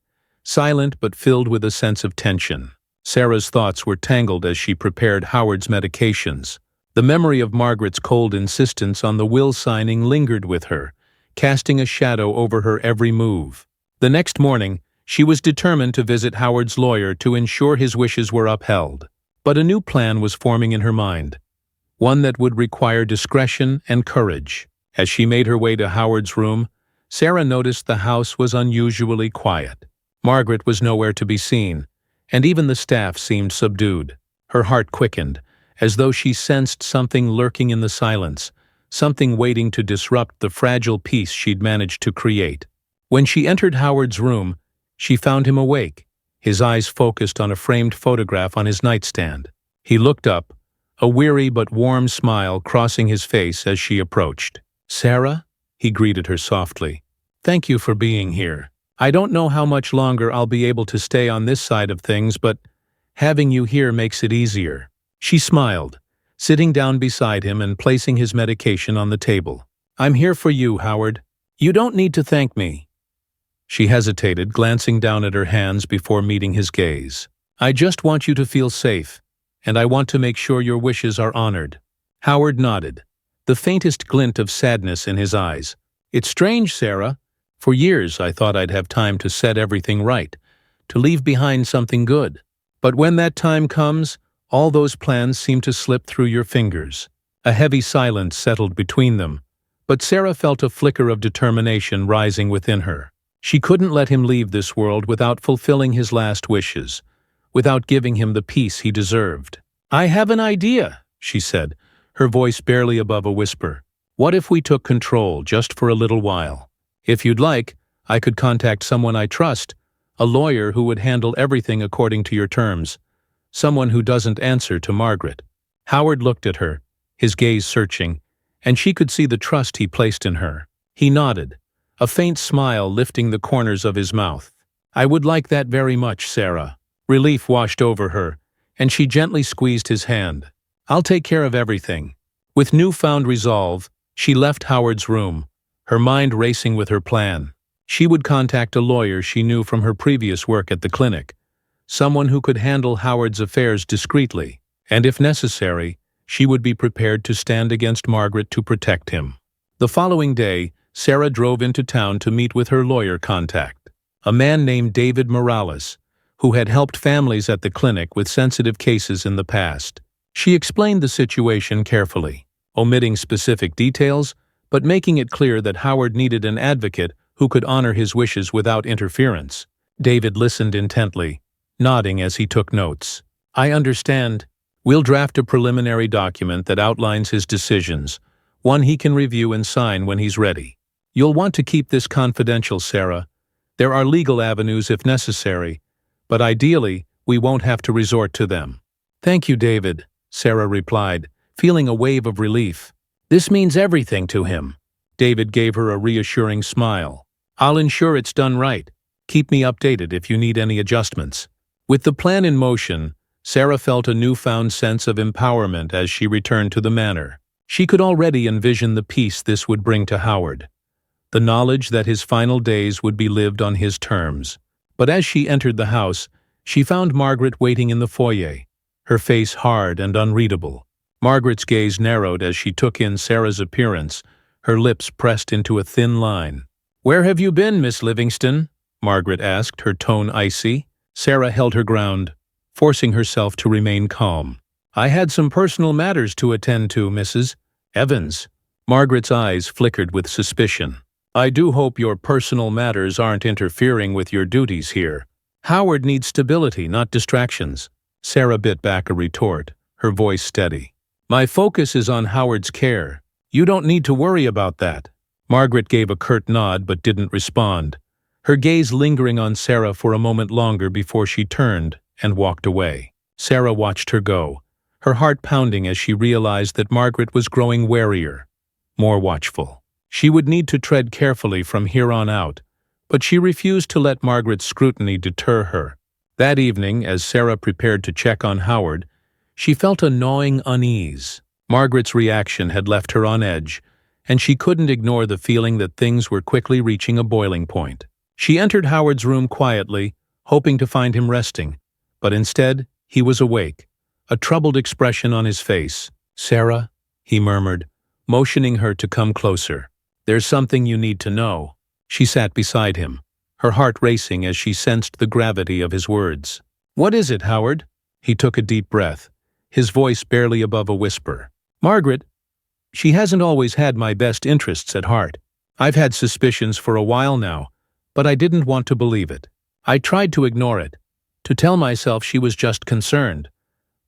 silent but filled with a sense of tension. Sarah's thoughts were tangled as she prepared Howard's medications. The memory of Margaret's cold insistence on the will signing lingered with her, casting a shadow over her every move. The next morning, she was determined to visit Howard's lawyer to ensure his wishes were upheld. But a new plan was forming in her mind, one that would require discretion and courage. As she made her way to Howard's room, Sarah noticed the house was unusually quiet. Margaret was nowhere to be seen, and even the staff seemed subdued. Her heart quickened, as though she sensed something lurking in the silence, something waiting to disrupt the fragile peace she'd managed to create. When she entered Howard's room, she found him awake, his eyes focused on a framed photograph on his nightstand. He looked up, a weary but warm smile crossing his face as she approached. "Sarah?" he greeted her softly. "Thank you for being here. I don't know how much longer I'll be able to stay on this side of things, but having you here makes it easier." She smiled, sitting down beside him and placing his medication on the table. "I'm here for you, Howard. You don't need to thank me." She hesitated, glancing down at her hands before meeting his gaze. "I just want you to feel safe, and I want to make sure your wishes are honored." Howard nodded, the faintest glint of sadness in his eyes. "It's strange, Sarah. For years I thought I'd have time to set everything right, to leave behind something good. But when that time comes, all those plans seem to slip through your fingers." A heavy silence settled between them, but Sarah felt a flicker of determination rising within her. She couldn't let him leave this world without fulfilling his last wishes, without giving him the peace he deserved. "I have an idea," she said, her voice barely above a whisper. "What if we took control just for a little while? If you'd like, I could contact someone I trust, a lawyer who would handle everything according to your terms, someone who doesn't answer to Margaret." Howard looked at her, his gaze searching, and she could see the trust he placed in her. He nodded, a faint smile lifting the corners of his mouth. "I would like that very much, Sarah." Relief washed over her, and she gently squeezed his hand. "I'll take care of everything." With newfound resolve, she left Howard's room, her mind racing with her plan. She would contact a lawyer she knew from her previous work at the clinic, someone who could handle Howard's affairs discreetly, and if necessary, she would be prepared to stand against Margaret to protect him. The following day, Sarah drove into town to meet with her lawyer contact, a man named David Morales, who had helped families at the clinic with sensitive cases in the past. She explained the situation carefully, omitting specific details, but making it clear that Howard needed an advocate who could honor his wishes without interference. David listened intently, nodding as he took notes. "I understand. We'll draft a preliminary document that outlines his decisions, one he can review and sign when he's ready. You'll want to keep this confidential, Sarah. There are legal avenues if necessary, but ideally, we won't have to resort to them." "Thank you, David," Sarah replied, feeling a wave of relief. "This means everything to him." David gave her a reassuring smile. "I'll ensure it's done right. Keep me updated if you need any adjustments." With the plan in motion, Sarah felt a newfound sense of empowerment as she returned to the manor. She could already envision the peace this would bring to Howard, the knowledge that his final days would be lived on his terms. But as she entered the house, she found Margaret waiting in the foyer, her face hard and unreadable. Margaret's gaze narrowed as she took in Sarah's appearance, her lips pressed into a thin line. "Where have you been, Miss Livingston?" Margaret asked, her tone icy. Sarah held her ground, forcing herself to remain calm. "I had some personal matters to attend to, Mrs. Evans." Margaret's eyes flickered with suspicion. "I do hope your personal matters aren't interfering with your duties here. Howard needs stability, not distractions." Sarah bit back a retort, her voice steady. "My focus is on Howard's care. You don't need to worry about that." Margaret gave a curt nod but didn't respond, her gaze lingering on Sarah for a moment longer before she turned and walked away. Sarah watched her go, her heart pounding as she realized that Margaret was growing warier, more watchful. She would need to tread carefully from here on out, but she refused to let Margaret's scrutiny deter her. That evening, as Sarah prepared to check on Howard, she felt a gnawing unease. Margaret's reaction had left her on edge, and she couldn't ignore the feeling that things were quickly reaching a boiling point. She entered Howard's room quietly, hoping to find him resting, but instead, he was awake, a troubled expression on his face. "Sarah," he murmured, motioning her to come closer. "There's something you need to know." She sat beside him, her heart racing as she sensed the gravity of his words. "What is it, Howard?" He took a deep breath, his voice barely above a whisper. "Margaret, she hasn't always had my best interests at heart. I've had suspicions for a while now, but I didn't want to believe it. I tried to ignore it, to tell myself she was just concerned.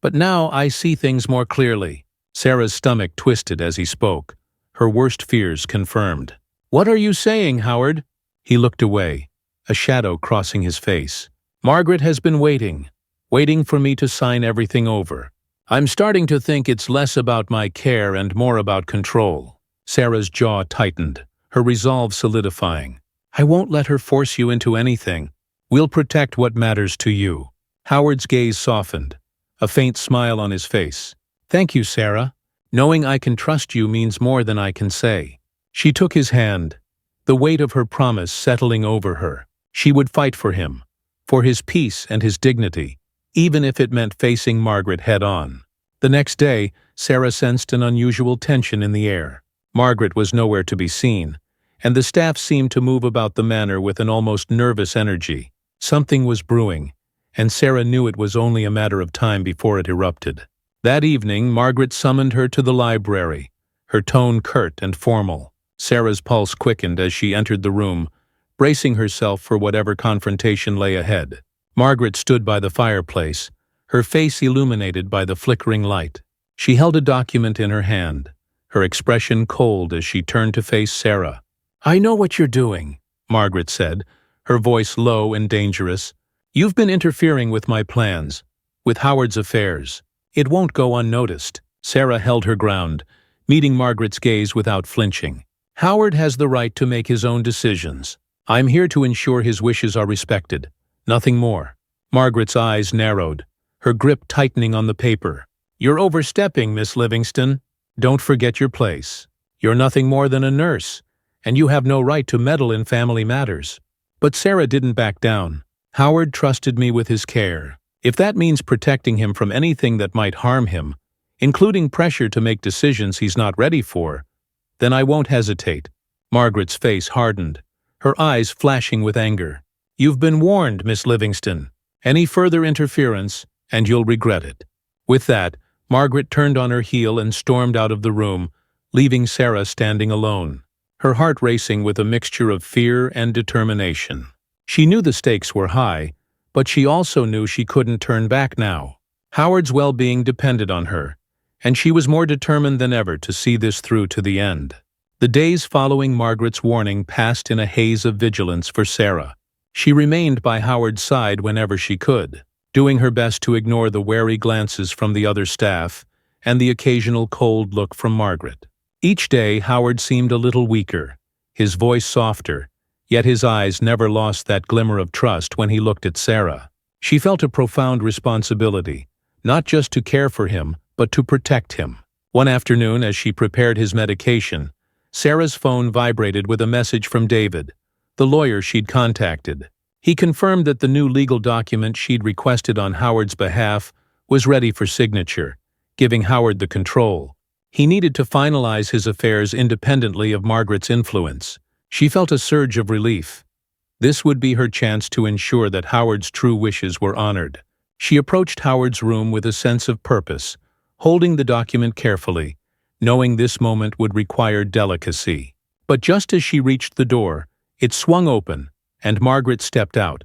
But now I see things more clearly." Sarah's stomach twisted as he spoke, her worst fears confirmed. "What are you saying, Howard?" He looked away, a shadow crossing his face. "Margaret has been waiting for me to sign everything over. I'm starting to think it's less about my care and more about control." Sarah's jaw tightened, her resolve solidifying. "I won't let her force you into anything. We'll protect what matters to you." Howard's gaze softened, a faint smile on his face. "Thank you, Sarah. Knowing I can trust you means more than I can say." She took his hand, the weight of her promise settling over her. She would fight for him, for his peace and his dignity, even if it meant facing Margaret head-on. The next day, Sarah sensed an unusual tension in the air. Margaret was nowhere to be seen, and the staff seemed to move about the manor with an almost nervous energy. Something was brewing, and Sarah knew it was only a matter of time before it erupted. That evening, Margaret summoned her to the library, her tone curt and formal. Sarah's pulse quickened as she entered the room, bracing herself for whatever confrontation lay ahead. Margaret stood by the fireplace, her face illuminated by the flickering light. She held a document in her hand, her expression cold as she turned to face Sarah. "I know what you're doing," Margaret said, her voice low and dangerous. "You've been interfering with my plans, with Howard's affairs. It won't go unnoticed." Sarah held her ground, meeting Margaret's gaze without flinching. "Howard has the right to make his own decisions. I'm here to ensure his wishes are respected, nothing more." Margaret's eyes narrowed, her grip tightening on the paper. "You're overstepping, Miss Livingston. Don't forget your place. You're nothing more than a nurse, and you have no right to meddle in family matters." But Sarah didn't back down. "Howard trusted me with his care. If that means protecting him from anything that might harm him, including pressure to make decisions he's not ready for, then I won't hesitate." Margaret's face hardened, her eyes flashing with anger. "You've been warned, Miss Livingston. Any further interference, and you'll regret it." With that, Margaret turned on her heel and stormed out of the room, leaving Sarah standing alone, her heart racing with a mixture of fear and determination. She knew the stakes were high, but she also knew she couldn't turn back now. Howard's well-being depended on her, and she was more determined than ever to see this through to the end. The days following Margaret's warning passed in a haze of vigilance for Sarah. She remained by Howard's side whenever she could, doing her best to ignore the wary glances from the other staff and the occasional cold look from Margaret. Each day, Howard seemed a little weaker, his voice softer, yet his eyes never lost that glimmer of trust when he looked at Sarah. She felt a profound responsibility, not just to care for him, but to protect him. One afternoon, as she prepared his medication, Sarah's phone vibrated with a message from David, the lawyer she'd contacted. He confirmed that the new legal document she'd requested on Howard's behalf was ready for signature, giving Howard the control. He needed to finalize his affairs independently of Margaret's influence. She felt a surge of relief. This would be her chance to ensure that Howard's true wishes were honored. She approached Howard's room with a sense of purpose, holding the document carefully, knowing this moment would require delicacy. But just as she reached the door, it swung open, and Margaret stepped out,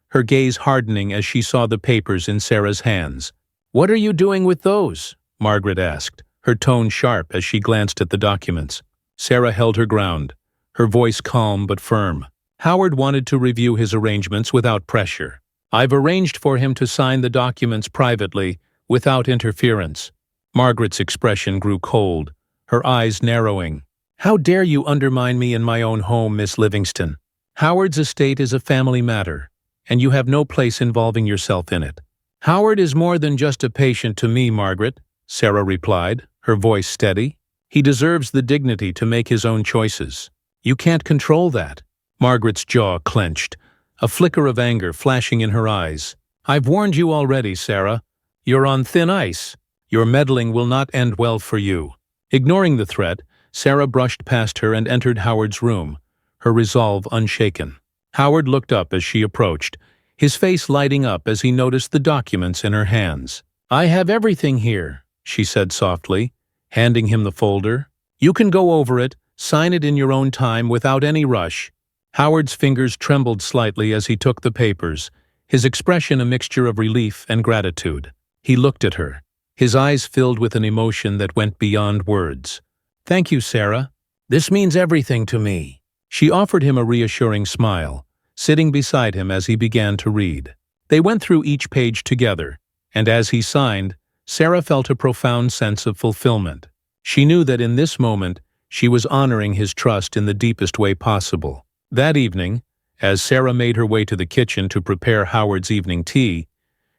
her gaze hardening as she saw the papers in Sarah's hands. "What are you doing with those?" Margaret asked, her tone sharp as she glanced at the documents. Sarah held her ground, her voice calm but firm. "Howard wanted to review his arrangements without pressure. I've arranged for him to sign the documents privately, without interference." Margaret's expression grew cold, her eyes narrowing. "How dare you undermine me in my own home, Miss Livingston? Howard's estate is a family matter, and you have no place involving yourself in it." "Howard is more than just a patient to me, Margaret," Sarah replied, her voice steady. "He deserves the dignity to make his own choices. You can't control that." Margaret's jaw clenched, a flicker of anger flashing in her eyes. "I've warned you already, Sarah. You're on thin ice. Your meddling will not end well for you." Ignoring the threat, Sarah brushed past her and entered Howard's room, her resolve unshaken. Howard looked up as she approached, his face lighting up as he noticed the documents in her hands. "I have everything here," she said softly, handing him the folder. "You can go over it, sign it in your own time without any rush." Howard's fingers trembled slightly as he took the papers, his expression a mixture of relief and gratitude. He looked at her, his eyes filled with an emotion that went beyond words. "Thank you, Sarah. This means everything to me." She offered him a reassuring smile, sitting beside him as he began to read. They went through each page together, and as he signed, Sarah felt a profound sense of fulfillment. She knew that in this moment, she was honoring his trust in the deepest way possible. That evening, as Sarah made her way to the kitchen to prepare Howard's evening tea,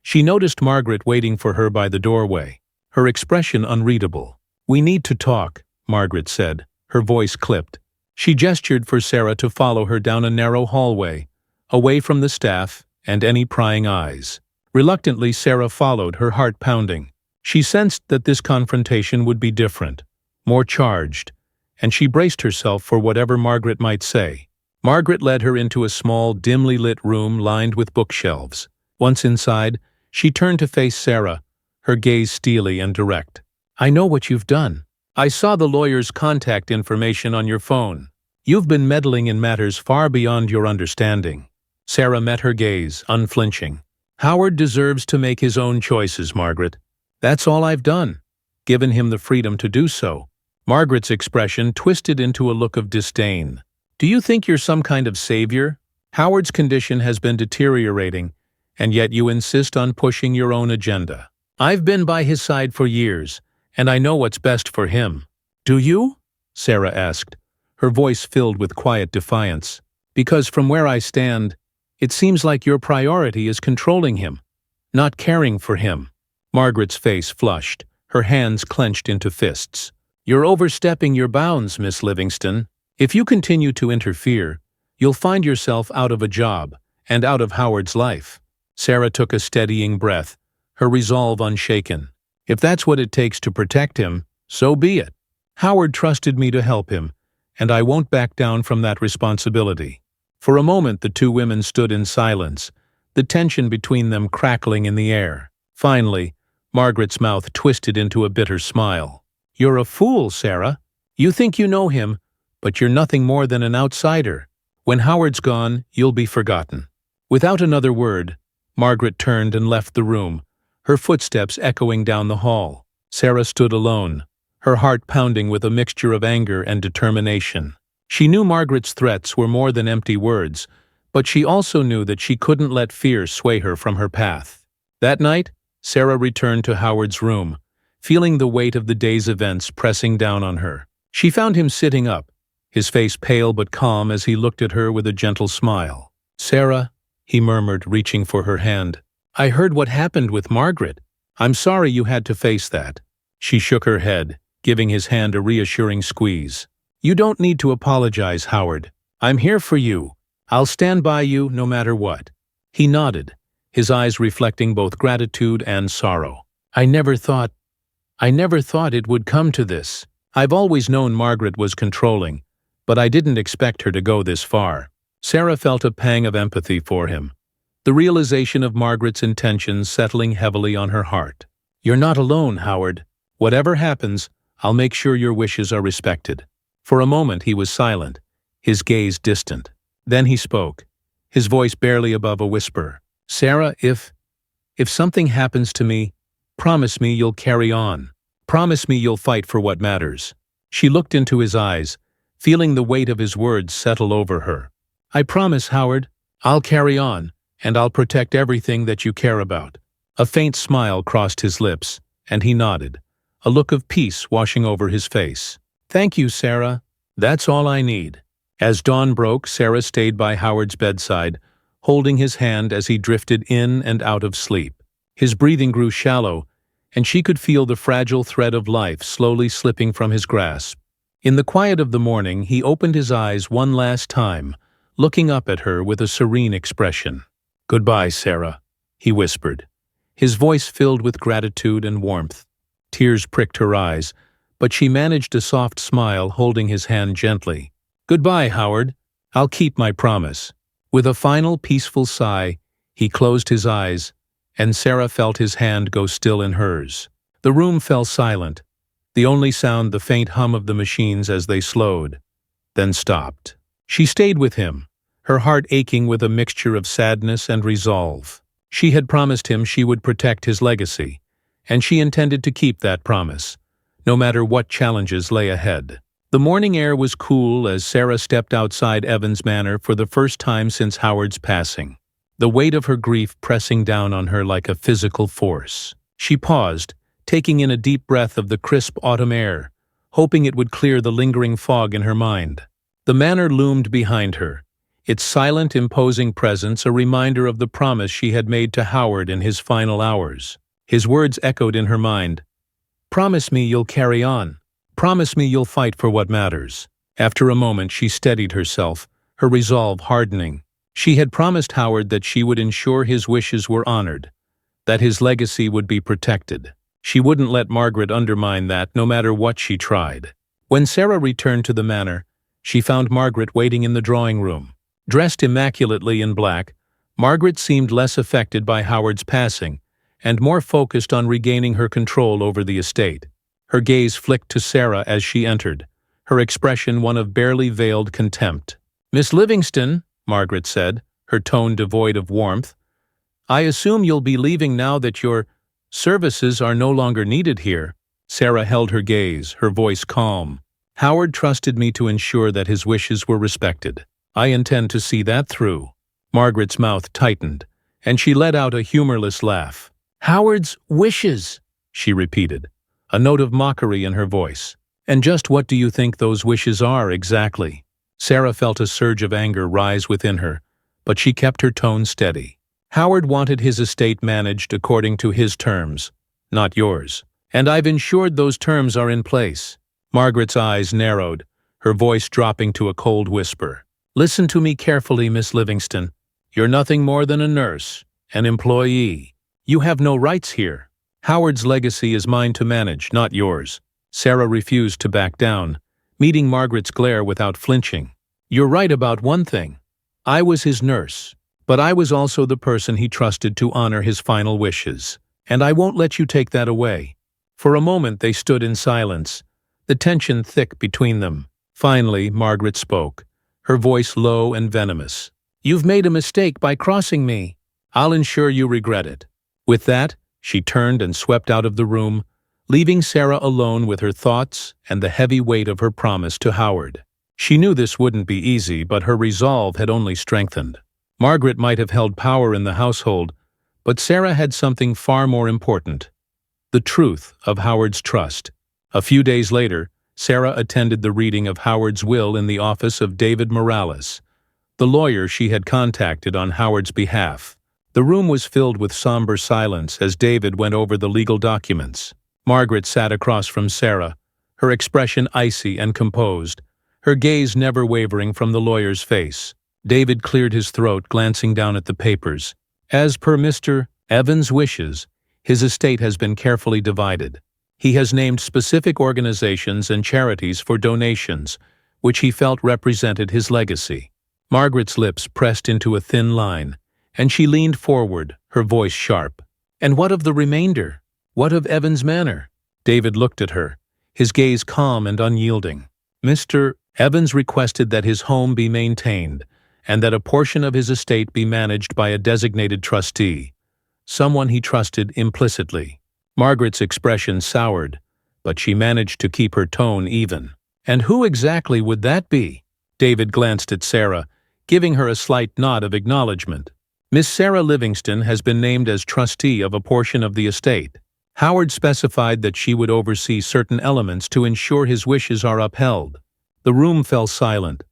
she noticed Margaret waiting for her by the doorway, her expression unreadable. "We need to talk," Margaret said, her voice clipped. She gestured for Sarah to follow her down a narrow hallway, away from the staff and any prying eyes. Reluctantly, Sarah followed, her heart pounding. She sensed that this confrontation would be different, more charged, and she braced herself for whatever Margaret might say. Margaret led her into a small, dimly lit room lined with bookshelves. Once inside, she turned to face Sarah, her gaze steely and direct. "I know what you've done. I saw the lawyer's contact information on your phone. You've been meddling in matters far beyond your understanding." Sarah met her gaze, unflinching. "Howard deserves to make his own choices, Margaret. That's all I've done, given him the freedom to do so." Margaret's expression twisted into a look of disdain. "Do you think you're some kind of savior? Howard's condition has been deteriorating, and yet you insist on pushing your own agenda. I've been by his side for years, and I know what's best for him." "Do you?" Sarah asked, her voice filled with quiet defiance. "Because from where I stand, it seems like your priority is controlling him, not caring for him." Margaret's face flushed, her hands clenched into fists. "You're overstepping your bounds, Miss Livingston. If you continue to interfere, you'll find yourself out of a job and out of Howard's life." Sarah took a steadying breath, her resolve unshaken. "If that's what it takes to protect him, so be it. Howard trusted me to help him, and I won't back down from that responsibility." For a moment the two women stood in silence, the tension between them crackling in the air. Finally, Margaret's mouth twisted into a bitter smile. "You're a fool, Sarah. You think you know him, but you're nothing more than an outsider. When Howard's gone, you'll be forgotten." Without another word, Margaret turned and left the room, her footsteps echoing down the hall. Sarah stood alone, her heart pounding with a mixture of anger and determination. She knew Margaret's threats were more than empty words, but she also knew that she couldn't let fear sway her from her path. That night, Sarah returned to Howard's room, feeling the weight of the day's events pressing down on her. She found him sitting up, his face pale but calm as he looked at her with a gentle smile. "Sarah," he murmured, reaching for her hand, "I heard what happened with Margaret. I'm sorry you had to face that." She shook her head, giving his hand a reassuring squeeze. "You don't need to apologize, Howard. I'm here for you. I'll stand by you no matter what." He nodded, his eyes reflecting both gratitude and sorrow. I never thought it would come to this. I've always known Margaret was controlling, but I didn't expect her to go this far." Sarah felt a pang of empathy for him, the realization of Margaret's intentions settling heavily on her heart. "You're not alone, Howard. Whatever happens, I'll make sure your wishes are respected." For a moment he was silent, his gaze distant. Then he spoke, his voice barely above a whisper. "Sarah, if something happens to me, promise me you'll carry on. Promise me you'll fight for what matters." She looked into his eyes, feeling the weight of his words settle over her. "I promise, Howard. I'll carry on, and I'll protect everything that you care about." A faint smile crossed his lips, and he nodded, a look of peace washing over his face. "Thank you, Sarah. That's all I need." As dawn broke, Sarah stayed by Howard's bedside, holding his hand as he drifted in and out of sleep. His breathing grew shallow, and she could feel the fragile thread of life slowly slipping from his grasp. In the quiet of the morning, he opened his eyes one last time, looking up at her with a serene expression. "Goodbye, Sarah," he whispered, his voice filled with gratitude and warmth. Tears pricked her eyes, but she managed a soft smile, holding his hand gently. "Goodbye, Howard. I'll keep my promise." With a final peaceful sigh, he closed his eyes, and Sarah felt his hand go still in hers. The room fell silent, the only sound the faint hum of the machines as they slowed, then stopped. She stayed with him, her heart aching with a mixture of sadness and resolve. She had promised him she would protect his legacy, and she intended to keep that promise, no matter what challenges lay ahead. The morning air was cool as Sarah stepped outside Evans Manor for the first time since Howard's passing, the weight of her grief pressing down on her like a physical force. She paused, taking in a deep breath of the crisp autumn air, hoping it would clear the lingering fog in her mind. The manor loomed behind her, its silent, imposing presence a reminder of the promise she had made to Howard in his final hours. His words echoed in her mind. "Promise me you'll carry on. Promise me you'll fight for what matters." After a moment she steadied herself, her resolve hardening. She had promised Howard that she would ensure his wishes were honored, that his legacy would be protected. She wouldn't let Margaret undermine that, no matter what she tried. When Sarah returned to the manor, she found Margaret waiting in the drawing room. Dressed immaculately in black, Margaret seemed less affected by Howard's passing and more focused on regaining her control over the estate. Her gaze flicked to Sarah as she entered, her expression one of barely veiled contempt. "Miss Livingston," Margaret said, her tone devoid of warmth, "I assume you'll be leaving now that your services are no longer needed here." Sarah held her gaze, her voice calm. "Howard trusted me to ensure that his wishes were respected. I intend to see that through." Margaret's mouth tightened, and she let out a humorless laugh. "Howard's wishes," she repeated, a note of mockery in her voice. "And just what do you think those wishes are exactly?" Sarah felt a surge of anger rise within her, but she kept her tone steady. "Howard wanted his estate managed according to his terms, not yours. And I've ensured those terms are in place." Margaret's eyes narrowed, her voice dropping to a cold whisper. "Listen to me carefully, Miss Livingston. You're nothing more than a nurse, an employee. You have no rights here. Howard's legacy is mine to manage, not yours." Sarah refused to back down, meeting Margaret's glare without flinching. "You're right about one thing. I was his nurse, but I was also the person he trusted to honor his final wishes, and I won't let you take that away." For a moment they stood in silence, the tension thick between them. Finally, Margaret spoke, her voice low and venomous. "You've made a mistake by crossing me. I'll ensure you regret it." With that, she turned and swept out of the room, leaving Sarah alone with her thoughts and the heavy weight of her promise to Howard. She knew this wouldn't be easy, but her resolve had only strengthened. Margaret might have held power in the household, but Sarah had something far more important: the truth of Howard's trust. A few days later, Sarah attended the reading of Howard's will in the office of David Morales, the lawyer she had contacted on Howard's behalf. The room was filled with somber silence as David went over the legal documents. Margaret sat across from Sarah, her expression icy and composed, her gaze never wavering from the lawyer's face. David cleared his throat, glancing down at the papers. "As per Mr. Evans' wishes, his estate has been carefully divided. He has named specific organizations and charities for donations, which he felt represented his legacy." Margaret's lips pressed into a thin line, and she leaned forward, her voice sharp. "And what of the remainder? What of Evans Manor?" David looked at her, his gaze calm and unyielding. "Mr. Evans requested that his home be maintained, and that a portion of his estate be managed by a designated trustee, someone he trusted implicitly." Margaret's expression soured, but she managed to keep her tone even. "And who exactly would that be?" David glanced at Sarah, giving her a slight nod of acknowledgement. "Miss Sarah Livingston has been named as trustee of a portion of the estate. Howard specified that she would oversee certain elements to ensure his wishes are upheld." The room fell silent,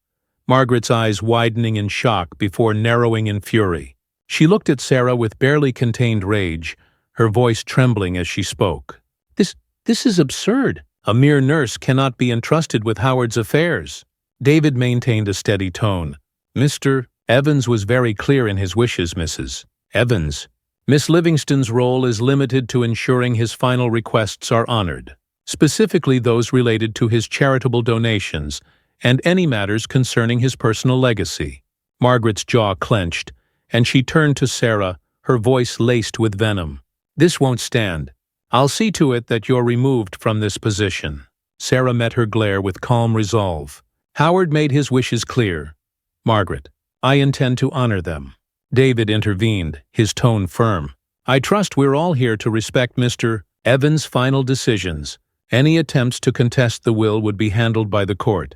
Margaret's eyes widening in shock before narrowing in fury. She looked at Sarah with barely contained rage, her voice trembling as she spoke. This is absurd. A mere nurse cannot be entrusted with Howard's affairs." David maintained a steady tone. "Mr. Evans was very clear in his wishes, Mrs. Evans. Miss Livingston's role is limited to ensuring his final requests are honored, specifically those related to his charitable donations and any matters concerning his personal legacy." Margaret's jaw clenched, and she turned to Sarah, her voice laced with venom. "This won't stand. I'll see to it that you're removed from this position." Sarah met her glare with calm resolve. "Howard made his wishes clear. Margaret, I intend to honor them." David intervened, his tone firm. "I trust we're all here to respect Mr. Evans' final decisions. Any attempts to contest the will would be handled by the court,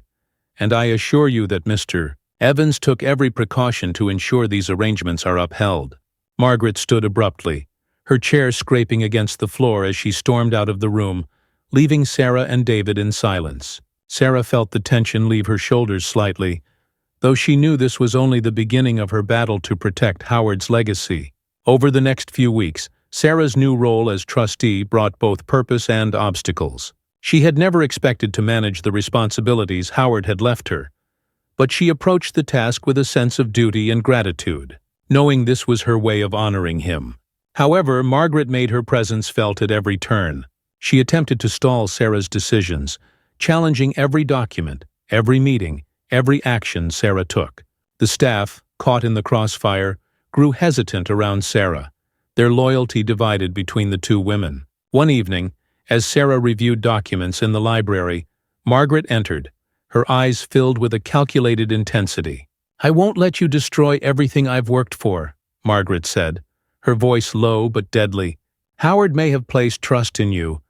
and I assure you that Mr. Evans took every precaution to ensure these arrangements are upheld." Margaret stood abruptly, her chair scraping against the floor as she stormed out of the room, leaving Sarah and David in silence. Sarah felt the tension leave her shoulders slightly, though she knew this was only the beginning of her battle to protect Howard's legacy. Over the next few weeks, Sarah's new role as trustee brought both purpose and obstacles. She had never expected to manage the responsibilities Howard had left her, but she approached the task with a sense of duty and gratitude, knowing this was her way of honoring him. However, Margaret made her presence felt at every turn. She attempted to stall Sarah's decisions, challenging every document, every meeting, every action Sarah took. The staff, caught in the crossfire, grew hesitant around Sarah, their loyalty divided between the two women. One evening, as Sarah reviewed documents in the library, Margaret entered, her eyes filled with a calculated intensity. "I won't let you destroy everything I've worked for," Margaret said, her voice low but deadly. "Howard may have placed trust in you,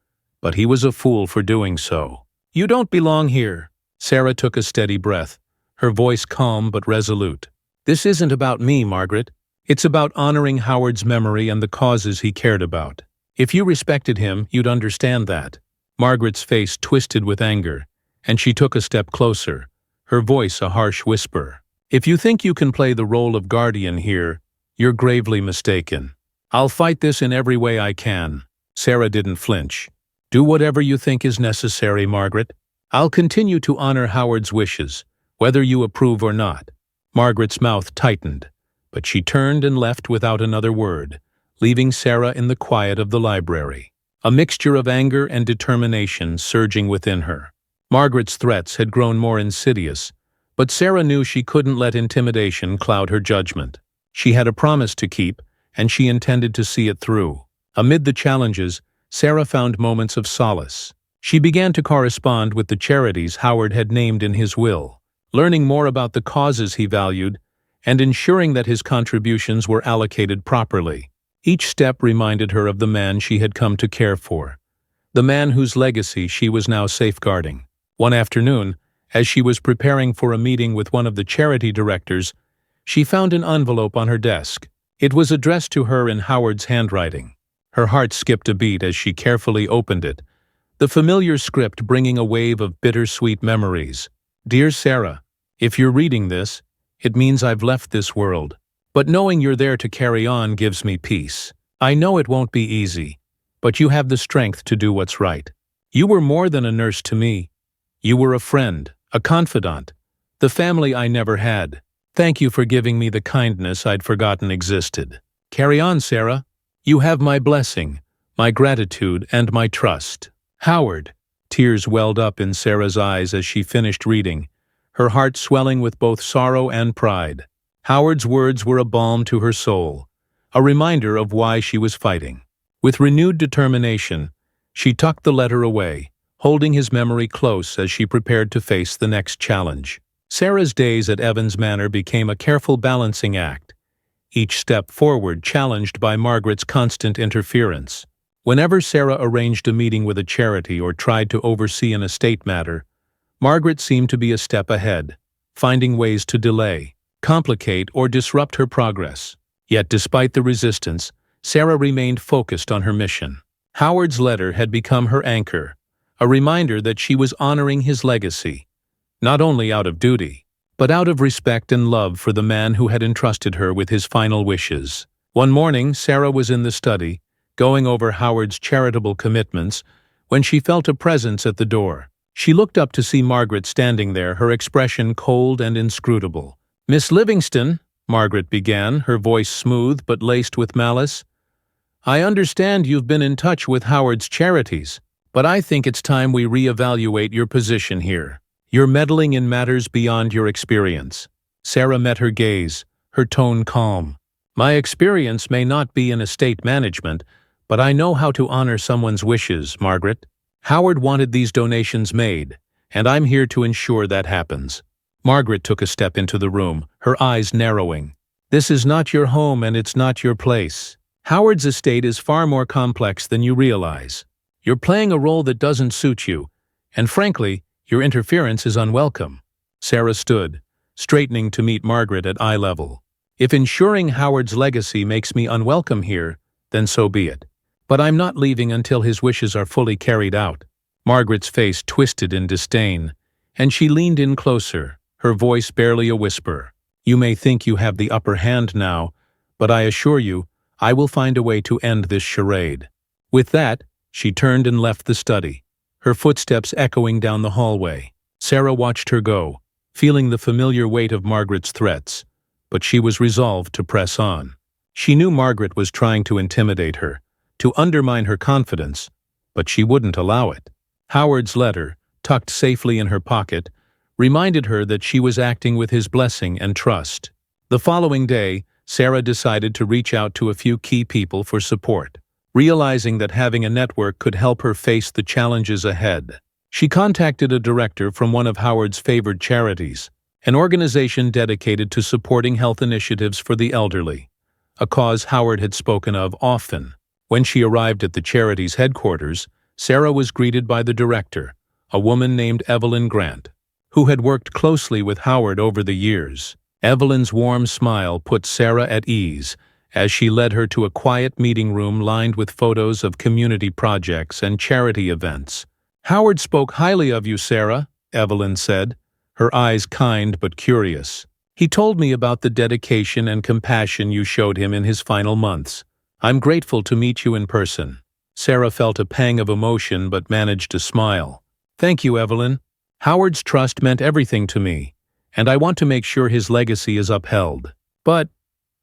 but he was a fool for doing so. You don't belong here." Sarah took a steady breath, her voice calm but resolute. "This isn't about me, Margaret. It's about honoring Howard's memory and the causes he cared about. If you respected him, you'd understand that." Margaret's face twisted with anger, and she took a step closer, her voice a harsh whisper. "If you think you can play the role of guardian here, you're gravely mistaken. I'll fight this in every way I can." Sarah didn't flinch. "Do whatever you think is necessary, Margaret. I'll continue to honor Howard's wishes, whether you approve or not." Margaret's mouth tightened, but she turned and left without another word, leaving Sarah in the quiet of the library, a mixture of anger and determination surging within her. Margaret's threats had grown more insidious, but Sarah knew she couldn't let intimidation cloud her judgment. She had a promise to keep, and she intended to see it through. Amid the challenges, Sarah found moments of solace. She began to correspond with the charities Howard had named in his will, learning more about the causes he valued and ensuring that his contributions were allocated properly. Each step reminded her of the man she had come to care for, the man whose legacy she was now safeguarding. One afternoon, as she was preparing for a meeting with one of the charity directors, she found an envelope on her desk. It was addressed to her in Howard's handwriting. Her heart skipped a beat as she carefully opened it, the familiar script bringing a wave of bittersweet memories. "Dear Sarah, if you're reading this, it means I've left this world. But knowing you're there to carry on gives me peace. I know it won't be easy, but you have the strength to do what's right. You were more than a nurse to me. You were a friend, a confidant, the family I never had. Thank you for giving me the kindness I'd forgotten existed. Carry on, Sarah. You have my blessing, my gratitude, and my trust." Howard. Tears welled up in Sarah's eyes as she finished reading, her heart swelling with both sorrow and pride. Howard's words were a balm to her soul, a reminder of why she was fighting. With renewed determination, she tucked the letter away, holding his memory close as she prepared to face the next challenge. Sarah's days at Evans Manor became a careful balancing act, each step forward challenged by Margaret's constant interference. Whenever Sarah arranged a meeting with a charity or tried to oversee an estate matter, Margaret seemed to be a step ahead, finding ways to delay, complicate, or disrupt her progress. Yet despite the resistance, Sarah remained focused on her mission. Howard's letter had become her anchor, a reminder that she was honoring his legacy, not only out of duty, but out of respect and love for the man who had entrusted her with his final wishes. One morning, Sarah was in the study, going over Howard's charitable commitments, when she felt a presence at the door. She looked up to see Margaret standing there, her expression cold and inscrutable. "Miss Livingston," Margaret began, her voice smooth but laced with malice, "I understand you've been in touch with Howard's charities, but I think it's time we reevaluate your position here. You're meddling in matters beyond your experience." Sarah met her gaze, her tone calm. "My experience may not be in estate management, but I know how to honor someone's wishes, Margaret. Howard wanted these donations made, and I'm here to ensure that happens." Margaret took a step into the room, her eyes narrowing. "This is not your home and it's not your place. Howard's estate is far more complex than you realize. You're playing a role that doesn't suit you, and frankly, your interference is unwelcome." Sarah stood, straightening to meet Margaret at eye level. "If ensuring Howard's legacy makes me unwelcome here, then so be it. But I'm not leaving until his wishes are fully carried out." Margaret's face twisted in disdain, and she leaned in closer, her voice barely a whisper. "You may think you have the upper hand now, but I assure you, I will find a way to end this charade." With that, she turned and left the study, her footsteps echoing down the hallway. Sarah watched her go, feeling the familiar weight of Margaret's threats, but she was resolved to press on. She knew Margaret was trying to intimidate her, to undermine her confidence, but she wouldn't allow it. Howard's letter, tucked safely in her pocket, reminded her that she was acting with his blessing and trust. The following day, Sarah decided to reach out to a few key people for support, realizing that having a network could help her face the challenges ahead. She contacted a director from one of Howard's favored charities, an organization dedicated to supporting health initiatives for the elderly, a cause Howard had spoken of often. When she arrived at the charity's headquarters, Sarah was greeted by the director, a woman named Evelyn Grant, who had worked closely with Howard over the years. Evelyn's warm smile put Sarah at ease as she led her to a quiet meeting room lined with photos of community projects and charity events. "Howard spoke highly of you, Sarah," Evelyn said, her eyes kind but curious. "He told me about the dedication and compassion you showed him in his final months. I'm grateful to meet you in person." Sarah felt a pang of emotion but managed to smile. "Thank you, Evelyn. Howard's trust meant everything to me, and I want to make sure his legacy is upheld. But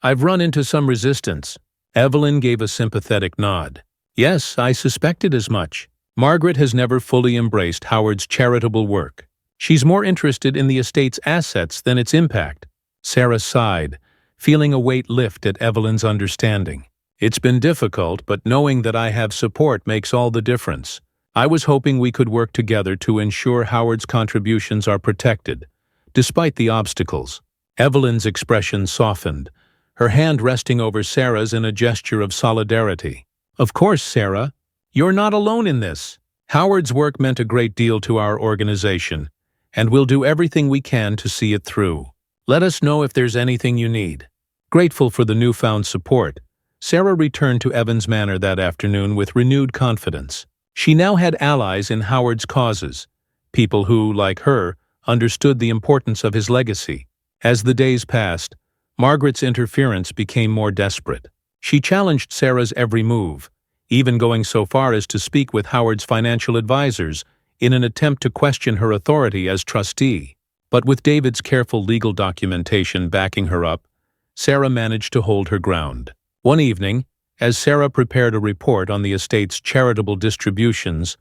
I've run into some resistance. Evelyn gave a sympathetic nod. Yes, I suspected as much. Margaret has never fully embraced Howard's charitable work. She's more interested in the estate's assets than its impact. Sarah sighed, feeling a weight lift at Evelyn's understanding. It's been difficult, but knowing that I have support makes all the difference. I was hoping we could work together to ensure Howard's contributions are protected, despite the obstacles. Evelyn's expression softened, her hand resting over Sarah's in a gesture of solidarity. Of course, Sarah. You're not alone in this. Howard's work meant a great deal to our organization, and we'll do everything we can to see it through. Let us know if there's anything you need. Grateful for the newfound support, Sarah returned to Evans Manor that afternoon with renewed confidence. She now had allies in Howard's causes, people who, like her, understood the importance of his legacy. As the days passed, Margaret's interference became more desperate. She challenged Sarah's every move, even going so far as to speak with Howard's financial advisors in an attempt to question her authority as trustee. But with David's careful legal documentation backing her up, Sarah managed to hold her ground. One evening, as Sarah prepared a report on the estate's charitable distributions,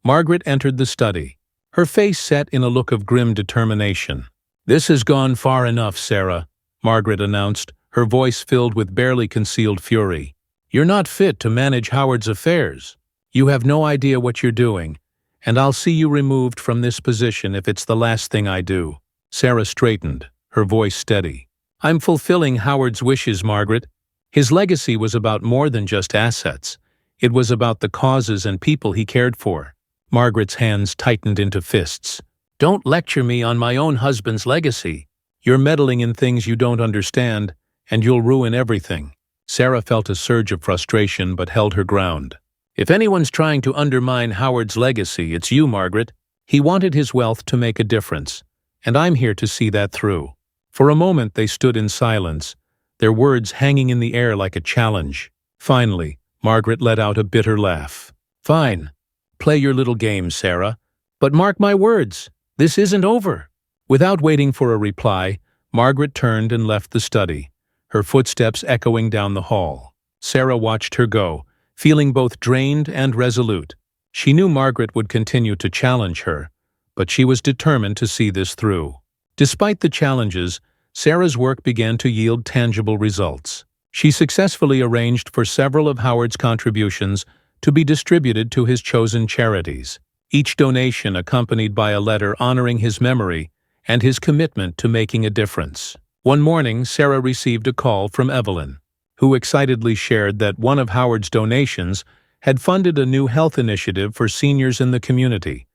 Margaret entered the study, her face set in a look of grim determination. "This has gone far enough, Sarah," Margaret announced, her voice filled with barely concealed fury. "You're not fit to manage Howard's affairs. You have no idea what you're doing, and I'll see you removed from this position if it's the last thing I do." Sarah straightened, her voice steady. "I'm fulfilling Howard's wishes, Margaret. His legacy was about more than just assets. It was about the causes and people he cared for." Margaret's hands tightened into fists. "Don't lecture me on my own husband's legacy. You're meddling in things you don't understand, and you'll ruin everything." Sarah felt a surge of frustration but held her ground. "If anyone's trying to undermine Howard's legacy, it's you, Margaret. He wanted his wealth to make a difference, and I'm here to see that through." For a moment they stood in silence, their words hanging in the air like a challenge. Finally, Margaret let out a bitter laugh. "Fine. Play your little game, Sarah. But mark my words, this isn't over." Without waiting for a reply, Margaret turned and left the study, her footsteps echoing down the hall. Sarah watched her go, feeling both drained and resolute. She knew Margaret would continue to challenge her, but she was determined to see this through. Despite the challenges, Sarah's work began to yield tangible results. She successfully arranged for several of Howard's contributions to be distributed to his chosen charities, each donation accompanied by a letter honoring his memory and his commitment to making a difference. One morning, Sarah received a call from Evelyn, who excitedly shared that one of Howard's donations had funded a new health initiative for seniors in the community,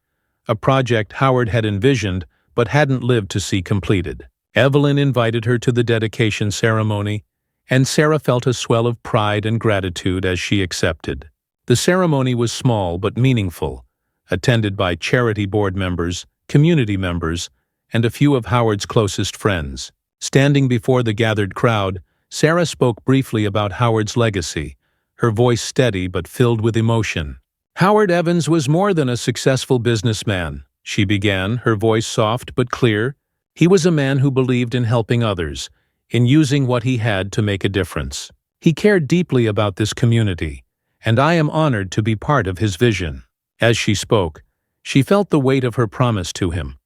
a project Howard had envisioned but hadn't lived to see completed. Evelyn invited her to the dedication ceremony, and Sarah felt a swell of pride and gratitude as she accepted. The ceremony was small but meaningful, attended by charity board members, community members, and a few of Howard's closest friends. Standing before the gathered crowd, Sarah spoke briefly about Howard's legacy, her voice steady but filled with emotion. "Howard Evans was more than a successful businessman," she began, her voice soft but clear. "He was a man who believed in helping others, in using what he had to make a difference. He cared deeply about this community, and I am honored to be part of his vision." As she spoke, she felt the weight of her promise to him,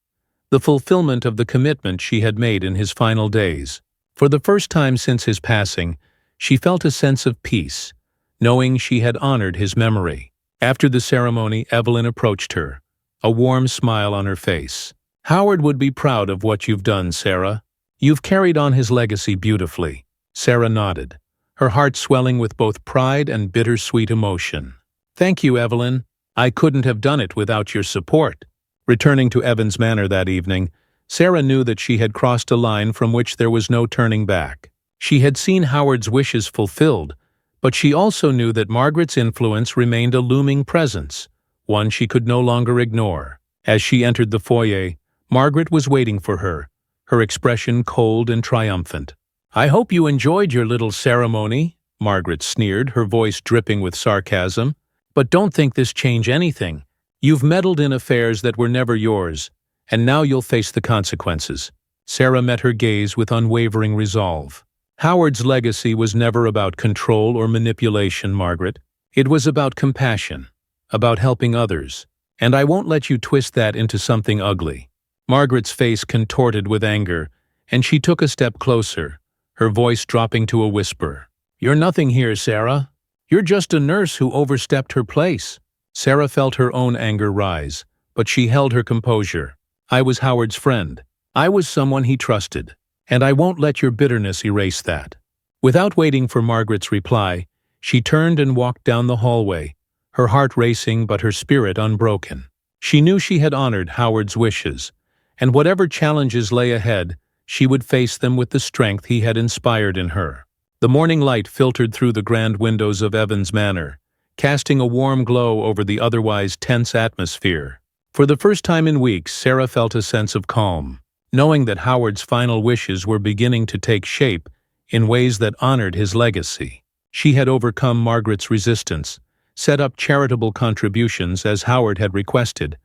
the fulfillment of the commitment she had made in his final days. For the first time since his passing, she felt a sense of peace, knowing she had honored his memory. After the ceremony, Evelyn approached her, a warm smile on her face. "Howard would be proud of what you've done, Sarah. You've carried on his legacy beautifully." Sarah nodded, her heart swelling with both pride and bittersweet emotion. "Thank you, Evelyn. I couldn't have done it without your support." Returning to Evans Manor that evening, Sarah knew that she had crossed a line from which there was no turning back. She had seen Howard's wishes fulfilled, but she also knew that Margaret's influence remained a looming presence, one she could no longer ignore. As she entered the foyer, Margaret was waiting for her, her expression cold and triumphant. "I hope you enjoyed your little ceremony," Margaret sneered, her voice dripping with sarcasm. "But don't think this change anything. You've meddled in affairs that were never yours, and now you'll face the consequences." Sarah met her gaze with unwavering resolve. "Howard's legacy was never about control or manipulation, Margaret. It was about compassion, about helping others, and I won't let you twist that into something ugly." Margaret's face contorted with anger, and she took a step closer, her voice dropping to a whisper. "You're nothing here, Sarah. You're just a nurse who overstepped her place." Sarah felt her own anger rise, but she held her composure. "I was Howard's friend. I was someone he trusted, and I won't let your bitterness erase that." Without waiting for Margaret's reply, she turned and walked down the hallway, her heart racing but her spirit unbroken. She knew she had honored Howard's wishes, and whatever challenges lay ahead, she would face them with the strength he had inspired in her. The morning light filtered through the grand windows of Evans Manor, casting a warm glow over the otherwise tense atmosphere. For the first time in weeks, Sarah felt a sense of calm, knowing that Howard's final wishes were beginning to take shape in ways that honored his legacy. She had overcome Margaret's resistance, set up charitable contributions as Howard had requested,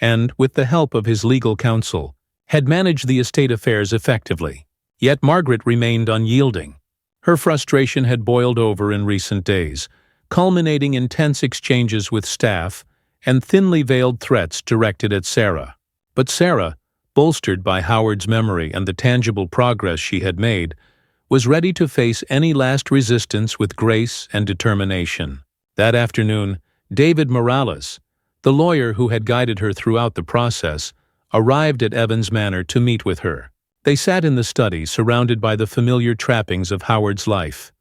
and, with the help of his legal counsel, had managed the estate affairs effectively. Yet Margaret remained unyielding. Her frustration had boiled over in recent days, culminating in tense exchanges with staff and thinly veiled threats directed at Sarah. But Sarah, bolstered by Howard's memory and the tangible progress she had made, was ready to face any last resistance with grace and determination. That afternoon, David Morales, the lawyer who had guided her throughout the process, arrived at Evans Manor to meet with her. They sat in the study, surrounded by the familiar trappings of Howard's life,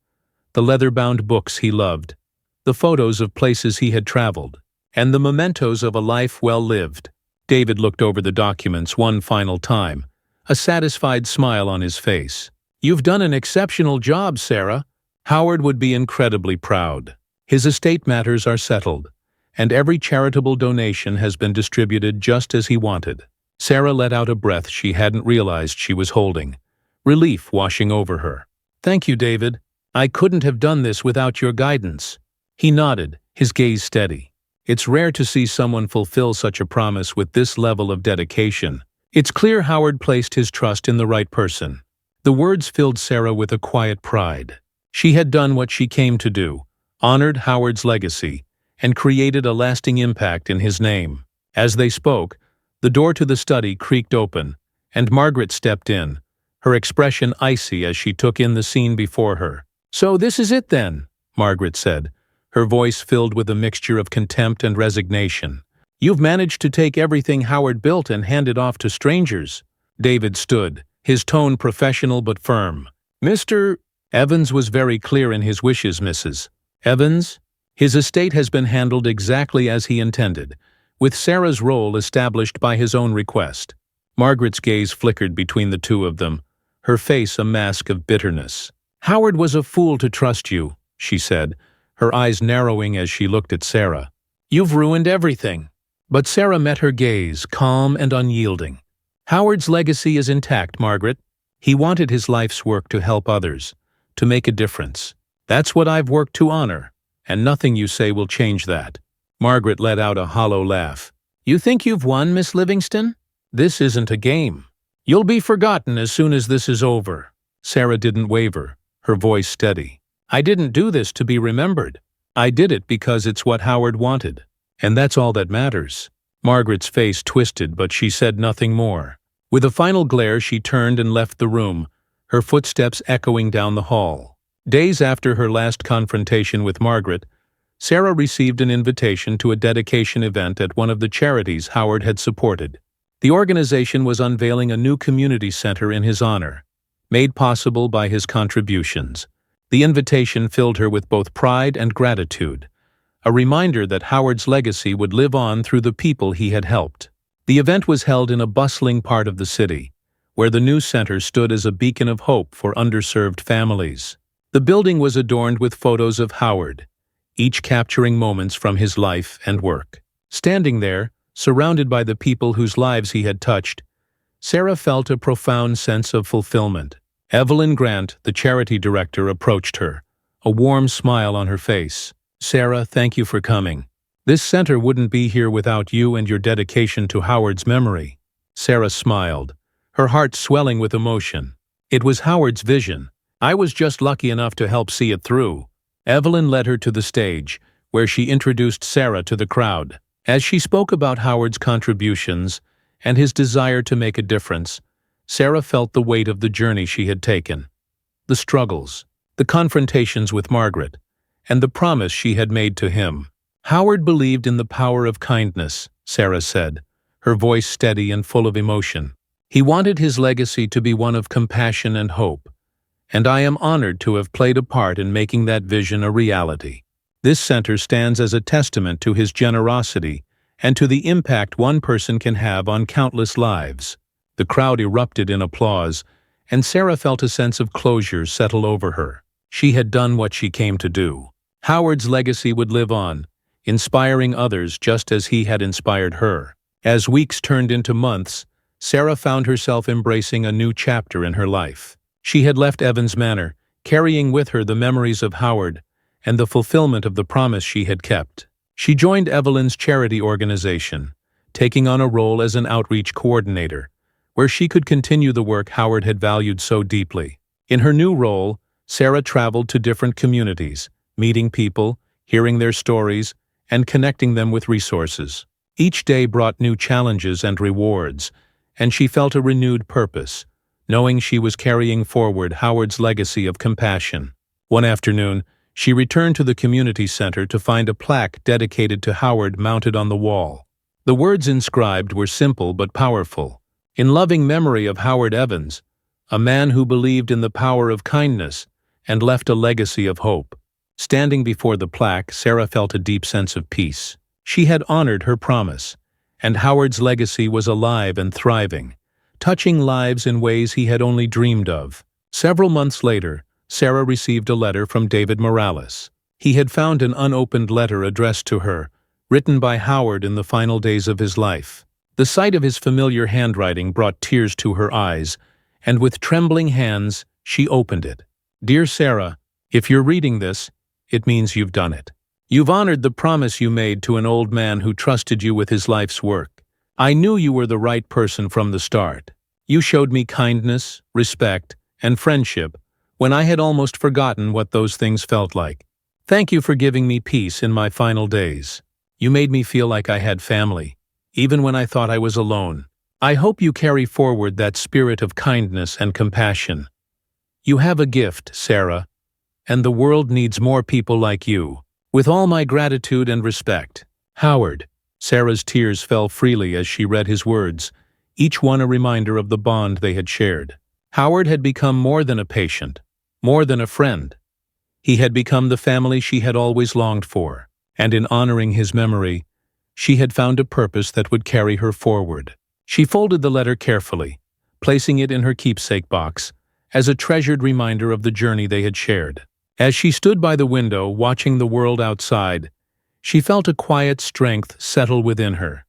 the leather-bound books he loved, the photos of places he had traveled, and the mementos of a life well lived. David looked over the documents one final time, a satisfied smile on his face. "You've done an exceptional job, Sarah. Howard would be incredibly proud. His estate matters are settled, and every charitable donation has been distributed just as he wanted." Sarah let out a breath she hadn't realized she was holding, relief washing over her. "Thank you, David. I couldn't have done this without your guidance." He nodded, his gaze steady. It's rare to see someone fulfill such a promise with this level of dedication. It's clear Howard placed his trust in the right person. The words filled Sarah with a quiet pride. She had done what she came to do, honored Howard's legacy, and created a lasting impact in his name. As they spoke, the door to the study creaked open, and Margaret stepped in, her expression icy as she took in the scene before her. "So this is it then," Margaret said, her voice filled with a mixture of contempt and resignation. "You've managed to take everything Howard built and hand it off to strangers." David stood, his tone professional but firm. "Mr. Evans was very clear in his wishes, Mrs. Evans. His estate has been handled exactly as he intended, with Sarah's role established by his own request." Margaret's gaze flickered between the two of them, her face a mask of bitterness. "Howard was a fool to trust you," she said, her eyes narrowing as she looked at Sarah. "You've ruined everything." But Sarah met her gaze, calm and unyielding. "Howard's legacy is intact, Margaret. He wanted his life's work to help others, to make a difference. That's what I've worked to honor, and nothing you say will change that." Margaret let out a hollow laugh. "You think you've won, Miss Livingston? This isn't a game. You'll be forgotten as soon as this is over." Sarah didn't waver, her voice steady. "I didn't do this to be remembered. I did it because it's what Howard wanted, and that's all that matters." Margaret's face twisted, but she said nothing more. With a final glare, she turned and left the room, her footsteps echoing down the hall. Days after her last confrontation with Margaret, Sarah received an invitation to a dedication event at one of the charities Howard had supported. The organization was unveiling a new community center in his honor, made possible by his contributions. The invitation filled her with both pride and gratitude, a reminder that Howard's legacy would live on through the people he had helped. The event was held in a bustling part of the city, where the new center stood as a beacon of hope for underserved families. The building was adorned with photos of Howard, each capturing moments from his life and work. Standing there, surrounded by the people whose lives he had touched, Sarah felt a profound sense of fulfillment. Evelyn Grant, the charity director, approached her, a warm smile on her face. "Sarah, thank you for coming. This center wouldn't be here without you and your dedication to Howard's memory." Sarah smiled, her heart swelling with emotion. It was Howard's vision. I was just lucky enough to help see it through. Evelyn led her to the stage, where she introduced Sarah to the crowd. As she spoke about Howard's contributions and his desire to make a difference, Sarah felt the weight of the journey she had taken. The struggles, the confrontations with Margaret, and the promise she had made to him. Howard believed in the power of kindness, Sarah said, her voice steady and full of emotion. He wanted his legacy to be one of compassion and hope, and I am honored to have played a part in making that vision a reality. This center stands as a testament to his generosity and to the impact one person can have on countless lives. The crowd erupted in applause, and Sarah felt a sense of closure settle over her. She had done what she came to do. Howard's legacy would live on, inspiring others just as he had inspired her. As weeks turned into months, Sarah found herself embracing a new chapter in her life. She had left Evans Manor, carrying with her the memories of Howard and the fulfillment of the promise she had kept. She joined Evelyn's charity organization, taking on a role as an outreach coordinator, where she could continue the work Howard had valued so deeply. In her new role, Sarah traveled to different communities, meeting people, hearing their stories, and connecting them with resources. Each day brought new challenges and rewards, and she felt a renewed purpose, knowing she was carrying forward Howard's legacy of compassion. One afternoon, she returned to the community center to find a plaque dedicated to Howard mounted on the wall. The words inscribed were simple but powerful. In loving memory of Howard Evans, a man who believed in the power of kindness and left a legacy of hope. Standing before the plaque, Sarah felt a deep sense of peace. She had honored her promise, and Howard's legacy was alive and thriving, touching lives in ways he had only dreamed of. Several months later, Sarah received a letter from David Morales. He had found an unopened letter addressed to her, written by Howard in the final days of his life. The sight of his familiar handwriting brought tears to her eyes, and with trembling hands, she opened it. Dear Sarah, if you're reading this, it means you've done it. You've honored the promise you made to an old man who trusted you with his life's work. I knew you were the right person from the start. You showed me kindness, respect, and friendship when I had almost forgotten what those things felt like. Thank you for giving me peace in my final days. You made me feel like I had family, even when I thought I was alone. I hope you carry forward that spirit of kindness and compassion. You have a gift, Sarah, and the world needs more people like you. With all my gratitude and respect, Howard. Sarah's tears fell freely as she read his words, each one a reminder of the bond they had shared. Howard had become more than a patient, more than a friend. He had become the family she had always longed for, and in honoring his memory, she had found a purpose that would carry her forward. She folded the letter carefully, placing it in her keepsake box, as a treasured reminder of the journey they had shared. As she stood by the window watching the world outside, she felt a quiet strength settle within her,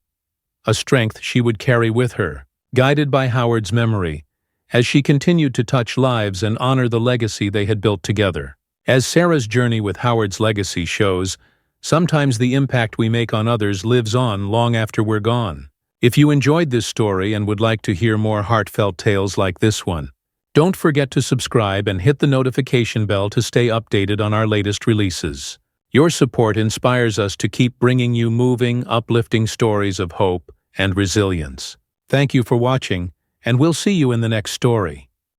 a strength she would carry with her, guided by Howard's memory, as she continued to touch lives and honor the legacy they had built together. As Sarah's journey with Howard's legacy shows, sometimes the impact we make on others lives on long after we're gone. If you enjoyed this story and would like to hear more heartfelt tales like this one, don't forget to subscribe and hit the notification bell to stay updated on our latest releases. Your support inspires us to keep bringing you moving, uplifting stories of hope and resilience. Thank you for watching, and we'll see you in the next story.